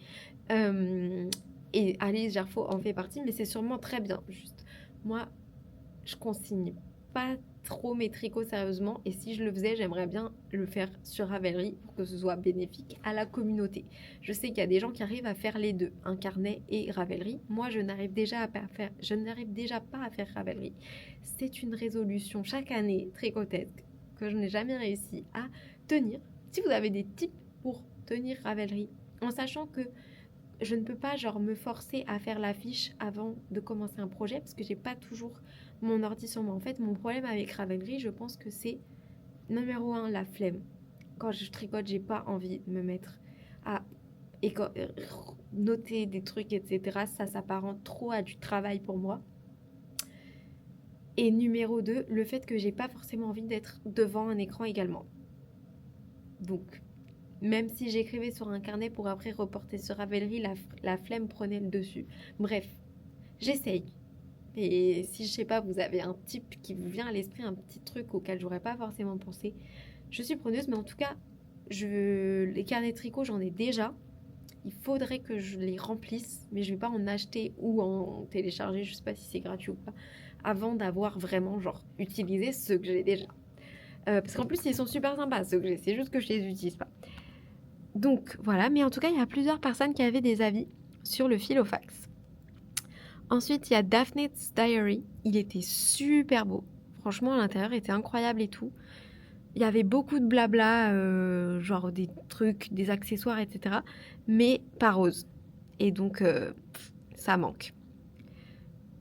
Et Alice Gerfo en fait partie, mais c'est sûrement très bien. Juste, moi, je consigne pas trop mes tricots sérieusement, et si je le faisais, j'aimerais bien le faire sur Ravelry pour que ce soit bénéfique à la communauté. Je sais qu'il y a des gens qui arrivent à faire les deux, un carnet et Ravelry. Moi, je n'arrive déjà pas à faire Ravelry. C'est une résolution chaque année tricotesque que je n'ai jamais réussi à tenir. Si vous avez des tips pour tenir Ravelry, en sachant que je ne peux pas genre me forcer à faire la fiche avant de commencer un projet parce que j'ai pas toujours mon ordi sur moi. En fait, mon problème avec Ravelry, je pense que c'est numéro 1, la flemme. Quand je tricote, j'ai pas envie de me mettre à noter des trucs, etc. Ça s'apparente trop à du travail pour moi. Et numéro 2, le fait que j'ai pas forcément envie d'être devant un écran également. Donc, même si j'écrivais sur un carnet pour après reporter sur Ravelry, la flemme prenait le dessus. Bref, j'essaye. Et si je sais pas, vous avez un type qui vous vient à l'esprit, un petit truc auquel j'aurais pas forcément pensé, je suis preneuse. Mais en tout cas, les carnets de tricot, j'en ai déjà. Il faudrait que je les remplisse, mais je vais pas en acheter ou en télécharger, je sais pas si c'est gratuit ou pas, avant d'avoir vraiment genre utilisé ceux que j'ai déjà. Parce qu'en plus, ils sont super sympas, ceux que j'ai, c'est juste que je les utilise pas. Donc voilà, mais en tout cas, il y a plusieurs personnes qui avaient des avis sur le Filofax. Ensuite, il y a Daphne's Diary. Il était super beau. Franchement, l'intérieur était incroyable et tout. Il y avait beaucoup de blabla, genre des trucs, des accessoires, etc. Mais pas rose. et donc ça manque.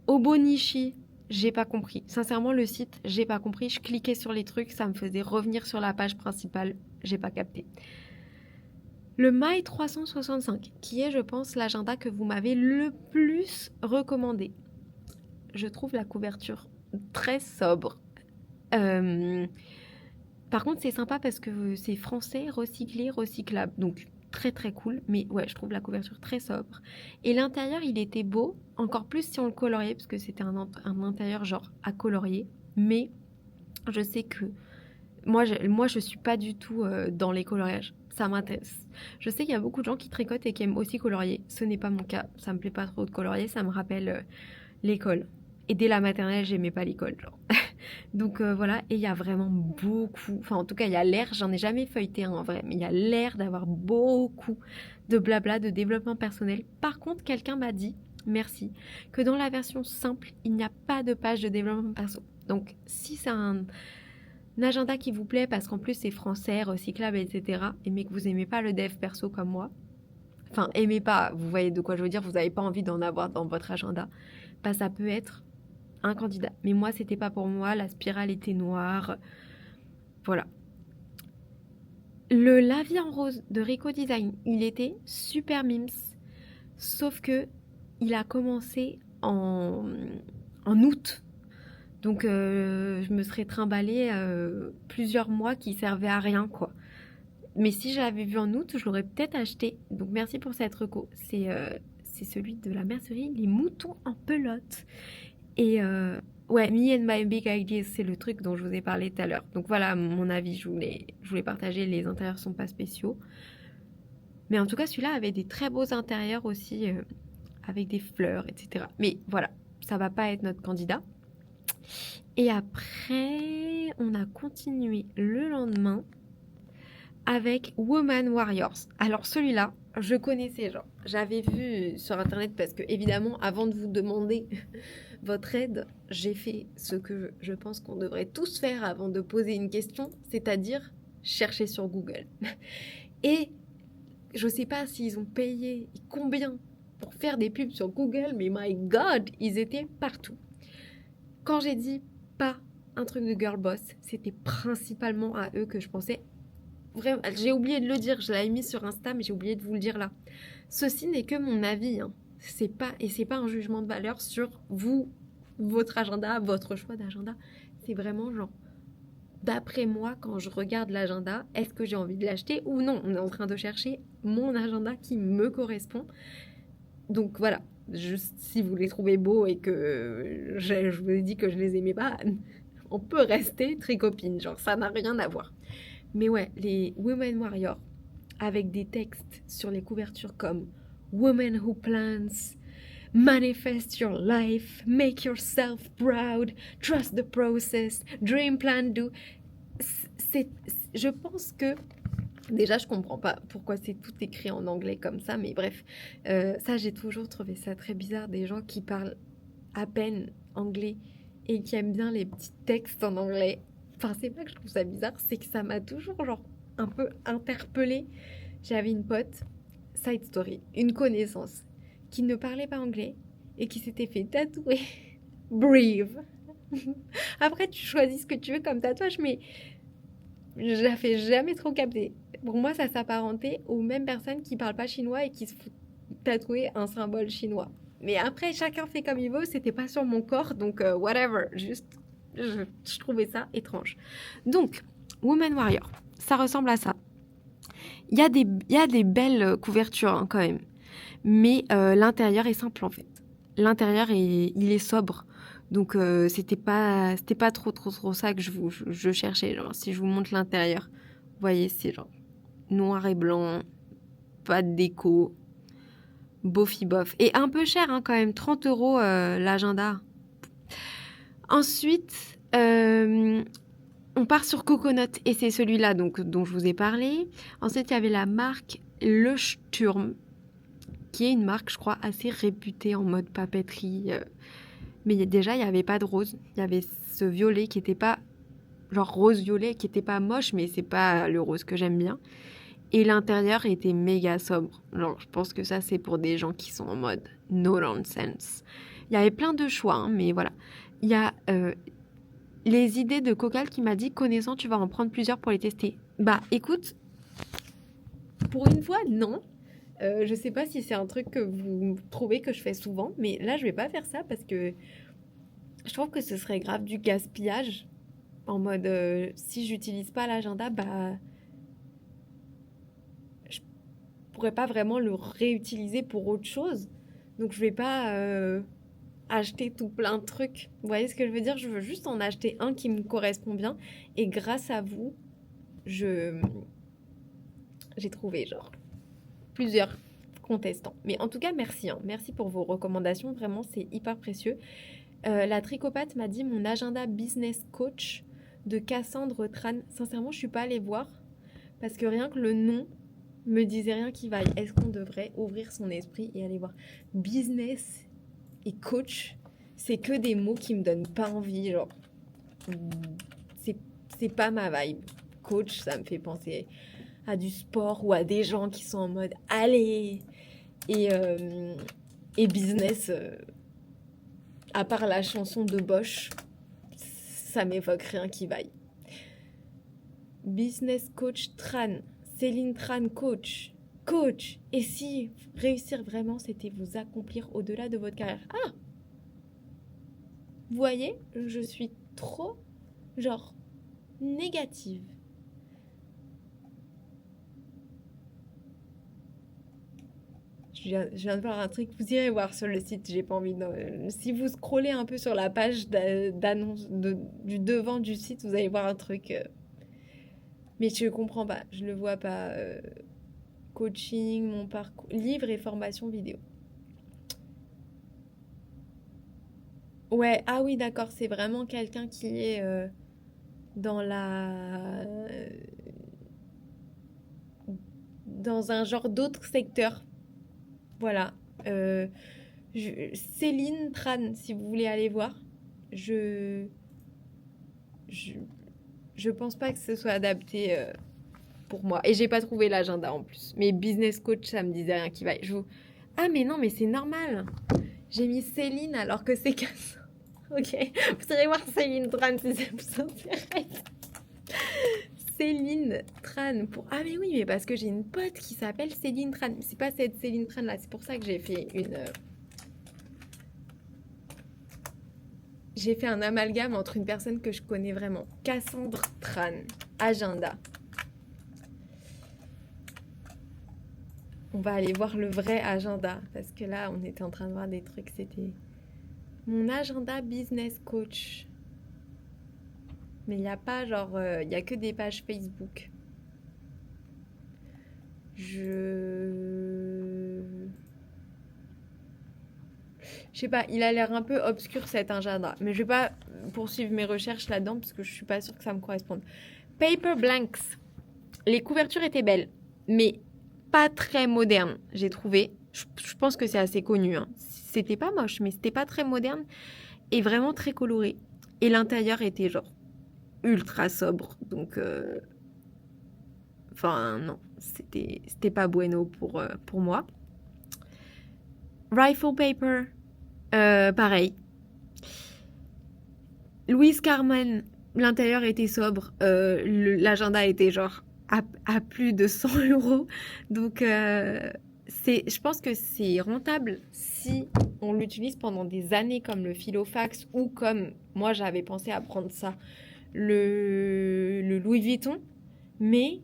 Obonishi, j'ai pas compris. Sincèrement, le site, j'ai pas compris. Je cliquais sur les trucs, ça me faisait revenir sur la page principale, j'ai pas capté. Le My 365, qui est, je pense, l'agenda que vous m'avez le plus recommandé. Je trouve la couverture très sobre. Par contre, c'est sympa parce que c'est français, recyclé, recyclable. Donc, très très cool. Mais ouais, je trouve la couverture très sobre. Et l'intérieur, il était beau. Encore plus si on le coloriait, parce que c'était un intérieur genre à colorier. Mais je sais que moi je suis pas du tout dans les coloriages. Ça m'intéresse. Je sais qu'il y a beaucoup de gens qui tricotent et qui aiment aussi colorier. Ce n'est pas mon cas. Ça me plaît pas trop de colorier. Ça me rappelle l'école. Et dès la maternelle, j'aimais pas l'école, genre. Donc voilà, et il y a vraiment beaucoup, enfin en tout cas il y a l'air, j'en ai jamais feuilleté un en vrai, mais il y a l'air d'avoir beaucoup de blabla, de développement personnel. Par contre, quelqu'un m'a dit, merci, que dans la version simple, il n'y a pas de page de développement perso. Donc si c'est un agenda qui vous plaît, parce qu'en plus c'est français, recyclable, etc., mais que vous aimez pas le dev perso comme moi, enfin aimez pas, vous voyez de quoi je veux dire, vous n'avez pas envie d'en avoir dans votre agenda, bah ça peut être un candidat. Mais moi, c'était pas pour moi. La spirale était noire. Voilà. Le lavis en rose de Rico Design, il était super mims. Sauf que il a commencé en août. Donc, je me serais trimballée plusieurs mois qui servaient à rien, quoi. Mais si je l'avais vu en août, je l'aurais peut-être acheté. Donc, merci pour cette reco. C'est celui de la mercerie Les Moutons en Pelote. Et ouais, Me and My Big Ideas, c'est le truc dont je vous ai parlé tout à l'heure. Donc voilà, mon avis, je voulais partager. Les intérieurs sont pas spéciaux. Mais en tout cas, celui-là avait des très beaux intérieurs aussi, avec des fleurs, etc. Mais voilà, ça va pas être notre candidat. Et après, on a continué le lendemain avec Woman Warriors. Alors celui-là, je connaissais, genre, j'avais vu sur internet parce que évidemment, avant de vous demander votre aide, j'ai fait ce que je pense qu'on devrait tous faire avant de poser une question, c'est-à-dire chercher sur Google. Et je sais pas s'ils ont payé combien pour faire des pubs sur Google, mais my God, ils étaient partout. Quand j'ai dit pas un truc de girl boss, c'était principalement à eux que je pensais. Vraiment, j'ai oublié de le dire, je l'avais mis sur Insta, mais j'ai oublié de vous le dire là. Ceci n'est que mon avis, hein. C'est pas un jugement de valeur sur vous, votre agenda, votre choix d'agenda. C'est vraiment genre, d'après moi, quand je regarde l'agenda, est-ce que j'ai envie de l'acheter ou non? On est en train de chercher mon agenda qui me correspond. Donc voilà, juste si vous les trouvez beaux et que je vous ai dit que je les aimais pas, on peut rester très copines, genre ça n'a rien à voir. Mais ouais, les Women Warriors, avec des textes sur les couvertures comme Woman Who Plans, Manifest Your Life, Make Yourself Proud, Trust the Process, Dream Plan Do. Je pense que déjà, je comprends pas pourquoi c'est tout écrit en anglais comme ça, mais bref, ça j'ai toujours trouvé ça très bizarre, des gens qui parlent à peine anglais et qui aiment bien les petits textes en anglais. Enfin, c'est pas que je trouve ça bizarre, c'est que ça m'a toujours genre un peu interpellée. J'avais une pote, side story, une connaissance, qui ne parlait pas anglais et qui s'était fait tatouer Breathe. Après, tu choisis ce que tu veux comme tatouage, mais je la fais jamais trop capter. Pour moi, ça s'apparentait aux mêmes personnes qui parlent pas chinois et qui se font tatouer un symbole chinois. Mais après, chacun fait comme il veut, c'était pas sur mon corps, donc whatever. Juste, je trouvais ça étrange. Donc, Woman Warrior, ça ressemble à ça. Il y a des belles couvertures hein, quand même, mais l'intérieur est simple en fait. L'intérieur il est sobre, donc c'était pas trop ça que je cherchais. Genre, si je vous montre l'intérieur, vous voyez c'est genre noir et blanc, pas de déco, bofi bof et un peu cher hein, quand même, 30 € l'agenda. Ensuite, on part sur Coconut et c'est celui-là donc, dont je vous ai parlé. Ensuite, il y avait la marque Le Sturm, qui est une marque, je crois, assez réputée en mode papeterie. Mais déjà, il n'y avait pas de rose. Il y avait ce violet qui n'était pas, genre rose-violet, qui n'était pas moche, mais c'est pas le rose que j'aime bien. Et l'intérieur était méga sobre. Genre, je pense que ça, c'est pour des gens qui sont en mode no nonsense. Il y avait plein de choix, hein, mais voilà. Il y a les idées de Cocal qui m'a dit, connaissant, tu vas en prendre plusieurs pour les tester. Bah, écoute, pour une fois, non. Je sais pas si c'est un truc que vous trouvez que je fais souvent, mais là, je vais pas faire ça parce que je trouve que ce serait grave du gaspillage. En mode, si j'utilise pas l'agenda, bah, je pourrais pas vraiment le réutiliser pour autre chose. Donc, je vais pas acheter tout plein de trucs. Vous voyez ce que je veux dire? Je veux juste en acheter un qui me correspond bien. Et grâce à vous, j'ai trouvé, genre, plusieurs contestants. Mais en tout cas, merci. Hein. Merci pour vos recommandations. Vraiment, c'est hyper précieux. La tricopathe m'a dit mon agenda business coach de Cassandre Tran. Sincèrement, je suis pas allée voir parce que rien que le nom me disait rien qui vaille. Est-ce qu'on devrait ouvrir son esprit et aller voir business et coach? C'est que des mots qui me donnent pas envie. Genre, c'est pas ma vibe. Coach, ça me fait penser à du sport ou à des gens qui sont en mode allez et business. À part la chanson de Bosch, ça m'évoque rien qui vaille. Business coach Tran, Céline Tran coach. Coach, et si réussir vraiment, c'était vous accomplir au-delà de votre carrière. Ah, vous voyez, je suis trop, genre, négative. Je viens de voir un truc, vous irez voir sur le site, j'ai pas envie de... Si vous scrollez un peu sur la page d'annonce du devant du site, vous allez voir un truc. Mais je comprends pas, je le vois pas. Coaching, mon parcours, livres et formations vidéo. Ouais, ah oui, d'accord, c'est vraiment quelqu'un qui est dans dans un genre d'autre secteur. Voilà. Euh, Céline Tran, si vous voulez aller voir. Je, je pense pas que ce soit adapté pour moi. Et j'ai pas trouvé l'agenda en plus. Mais business coach, ça me disait rien qui va. Ah mais non, mais c'est normal. J'ai mis Céline alors que c'est que ça. Ok, vous irez voir Céline Tran si ça vous intéresse. Céline Tran pour... Ah mais oui, mais parce que j'ai une pote qui s'appelle Céline Tran. C'est pas cette Céline Tran là, c'est pour ça que j'ai fait J'ai fait un amalgame entre une personne que je connais vraiment. Cassandre Tran, agenda. On va aller voir le vrai agenda. Parce que là, on était en train de voir des trucs. C'était mon agenda business coach. Mais il n'y a pas genre... Il n'y a que des pages Facebook. Je sais pas, il a l'air un peu obscur cet agenda. Mais je vais pas poursuivre mes recherches là-dedans parce que je suis pas sûre que ça me corresponde. Paper Blanks. Les couvertures étaient belles, mais pas très modernes, j'ai trouvé. Je pense que c'est assez connu. Hein. C'était pas moche, mais c'était pas très moderne et vraiment très coloré. Et l'intérieur était genre ultra sobre. Donc, enfin, non, c'était pas bueno pour moi. Rifle Paper. Pareil. Louise Carmen, l'intérieur était sobre. L'agenda était genre à plus de 100 €. Donc, je pense que c'est rentable si on l'utilise pendant des années comme le Filofax ou comme moi j'avais pensé à prendre ça, le Louis Vuitton. Mais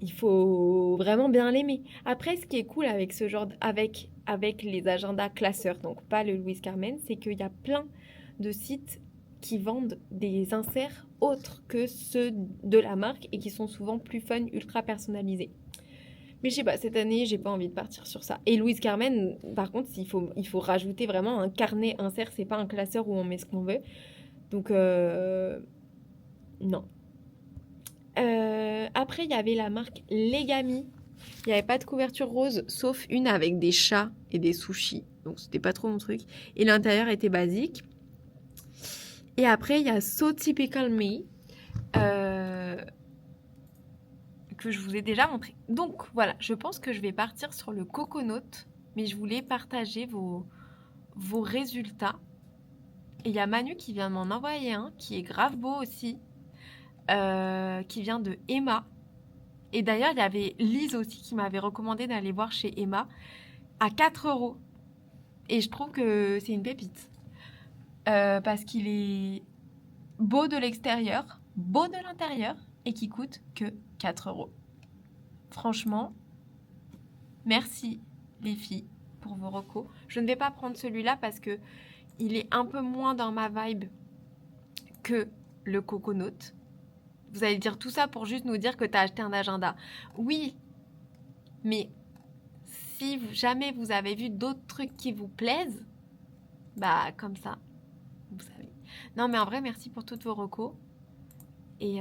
il faut vraiment bien l'aimer. Après, ce qui est cool avec ce genre avec les agendas classeurs, donc pas le Louis Carmen, c'est qu'il y a plein de sites qui vendent des inserts autres que ceux de la marque et qui sont souvent plus fun, ultra personnalisés. Mais je sais pas, cette année, j'ai pas envie de partir sur ça. Et Louise Carmen, par contre, il faut rajouter vraiment un carnet insert, c'est pas un classeur où on met ce qu'on veut. Donc, non. Après, il y avait la marque Legami. Il n'y avait pas de couverture rose, sauf une avec des chats et des sushis. Donc, c'était pas trop mon truc. Et l'intérieur était basique. Et après, il y a So Typical Me, que je vous ai déjà montré. Donc voilà, je pense que je vais partir sur le coconote, mais je voulais partager vos résultats. Et il y a Manu qui vient de m'en envoyer un, qui est grave beau aussi, qui vient de Emma. Et d'ailleurs, il y avait Lise aussi qui m'avait recommandé d'aller voir chez Emma à 4 €. Et je trouve que c'est une pépite. Parce qu'il est beau de l'extérieur, beau de l'intérieur et qui coûte que 4 €. Franchement, merci les filles pour vos recos. Je ne vais pas prendre celui-là parce que il est un peu moins dans ma vibe que le coconote. Vous allez dire tout ça pour juste nous dire que tu as acheté un agenda. Oui, mais si jamais vous avez vu d'autres trucs qui vous plaisent, bah comme ça, vous savez. Non mais en vrai, merci pour toutes vos recos. Et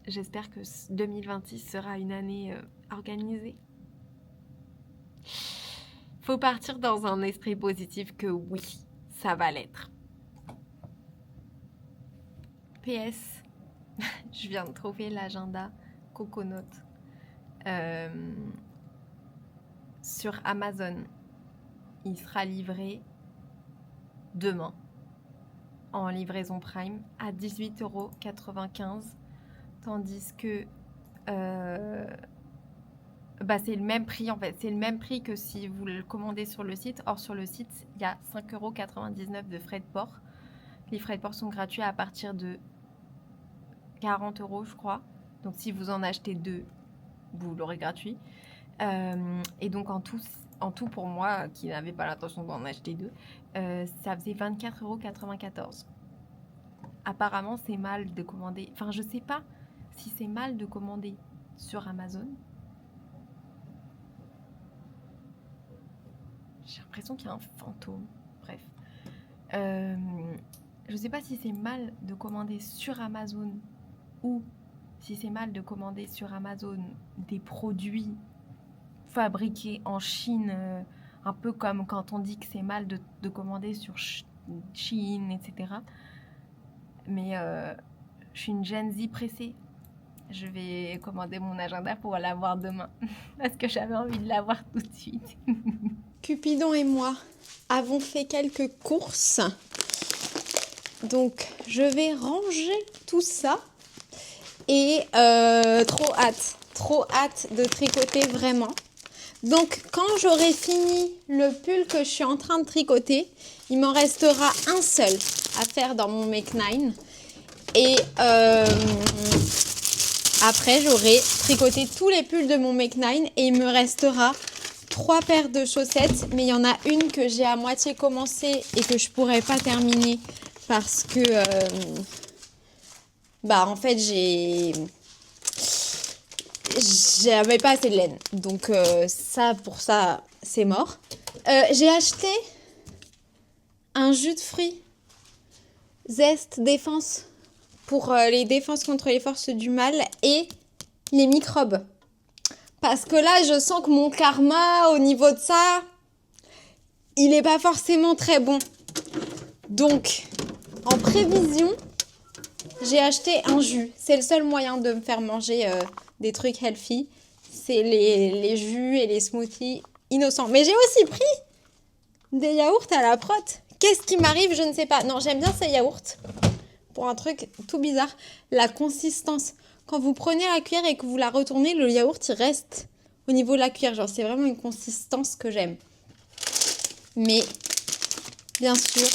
j'espère que 2026 sera une année organisée. Faut partir dans un esprit positif que oui, ça va l'être. PS, je viens de trouver l'agenda Coconut sur Amazon. Il sera livré demain en livraison Prime à 18,95 €, tandis que c'est le même prix en fait. C'est le même prix que si vous le commandez sur le site. Or sur le site, il y a 5,99 € de frais de port. Les frais de port sont gratuits à partir de 40 € je crois. Donc si vous en achetez 2, vous l'aurez gratuit. Et donc en tout pour moi, qui n'avais pas l'intention d'en acheter 2, ça faisait 24,94 €. Apparemment c'est mal de commander. Enfin je sais pas si c'est mal de commander sur Amazon. J'ai l'impression qu'il y a un fantôme. Bref. Je sais pas si c'est mal de commander sur Amazon ou si c'est mal de commander sur Amazon des produits fabriqués en Chine, un peu comme quand on dit que c'est mal de commander sur Chine, etc. Mais je suis une Gen Z pressée. Je vais commander mon agenda pour l'avoir demain parce que j'avais envie de l'avoir tout de suite. Cupidon et moi avons fait quelques courses. Donc, je vais ranger tout ça. Et trop hâte de tricoter vraiment. Donc, quand j'aurai fini le pull que je suis en train de tricoter, il m'en restera un seul à faire dans mon Make 9. Et après, j'aurai tricoté tous les pulls de mon Make 9 et il me restera 3 paires de chaussettes. Mais il y en a une que j'ai à moitié commencé et que je pourrais pas terminer parce que en fait j'avais pas assez de laine. Donc pour ça c'est mort. J'ai acheté un jus de fruits Zest Défense pour les défenses contre les forces du mal et les microbes. Parce que là, je sens que mon karma, au niveau de ça, il n'est pas forcément très bon. Donc, en prévision, j'ai acheté un jus. C'est le seul moyen de me faire manger des trucs healthy. C'est les jus et les smoothies innocents. Mais j'ai aussi pris des yaourts à la prot. Qu'est-ce qui m'arrive? Je ne sais pas. Non, j'aime bien ces yaourts. Pour un truc tout bizarre, la consistance. Quand vous prenez la cuillère et que vous la retournez, le yaourt, il reste au niveau de la cuillère. Genre, c'est vraiment une consistance que j'aime. Mais, bien sûr,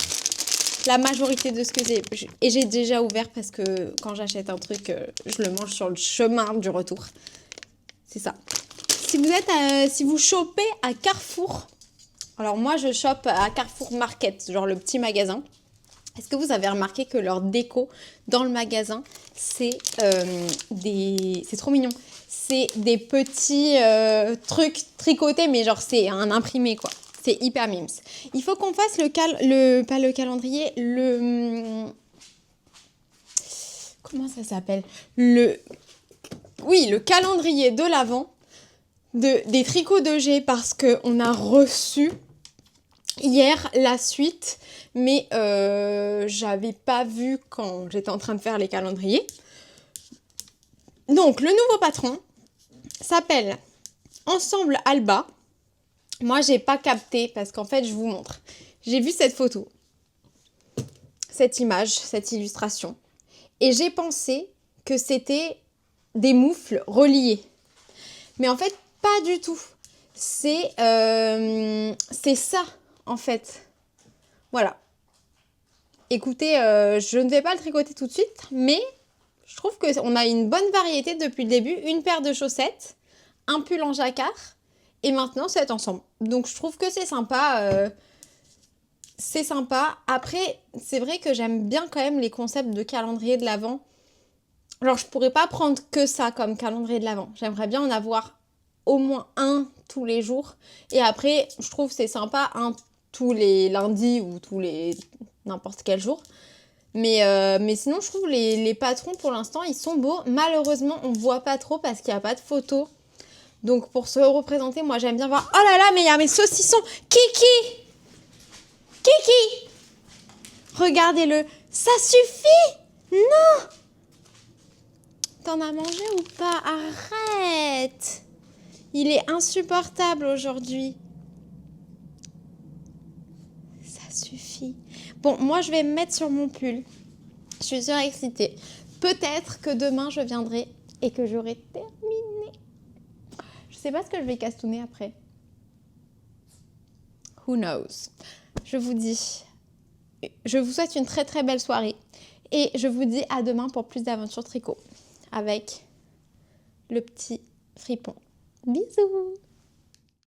la majorité de ce que j'ai... Et j'ai déjà ouvert parce que quand j'achète un truc, je le mange sur le chemin du retour. C'est ça. Si vous chopez à Carrefour... Alors moi, je chope à Carrefour Market, genre le petit magasin. Est-ce que vous avez remarqué que leur déco dans le magasin, c'est c'est trop mignon. C'est des petits trucs tricotés, mais genre c'est un imprimé quoi. C'est hyper mimes. Il faut qu'on fasse pas le calendrier, comment ça s'appelle? Le calendrier de l'Avent des tricots de G parce qu'on a reçu hier la suite, mais j'avais pas vu quand j'étais en train de faire les calendriers. Donc, le nouveau patron s'appelle Ensemble Alba. Moi, j'ai pas capté parce qu'en fait, je vous montre. J'ai vu cette photo, cette image, cette illustration. Et j'ai pensé que c'était des moufles reliés. Mais en fait, pas du tout. C'est ça, en fait. Voilà. Écoutez, je ne vais pas le tricoter tout de suite, mais je trouve qu'on a une bonne variété depuis le début. Une paire de chaussettes, un pull en jacquard et maintenant cet ensemble. Donc je trouve que c'est sympa. C'est sympa. Après, c'est vrai que j'aime bien quand même les concepts de calendrier de l'Avent. Alors je pourrais pas prendre que ça comme calendrier de l'Avent. J'aimerais bien en avoir au moins un tous les jours. Et après, je trouve que c'est sympa un tous les lundis ou tous les n'importe quel jour. Mais sinon, je trouve les patrons, pour l'instant, ils sont beaux. Malheureusement, on ne voit pas trop parce qu'il n'y a pas de photos. Donc, pour se représenter, moi, j'aime bien voir... Oh là là, mais il y a mes saucissons. Kiki! Kiki! Regardez-le. Ça suffit! Non! T'en as mangé ou pas? Arrête! Il est insupportable aujourd'hui. Ça suffit. Bon, moi, je vais me mettre sur mon pull. Je suis surexcitée. Peut-être que demain, je viendrai et que j'aurai terminé. Je sais pas ce que je vais castouner après. Who knows? Je vous souhaite une très très belle soirée. Et je vous dis à demain pour plus d'aventures tricot. Avec le petit fripon. Bisous!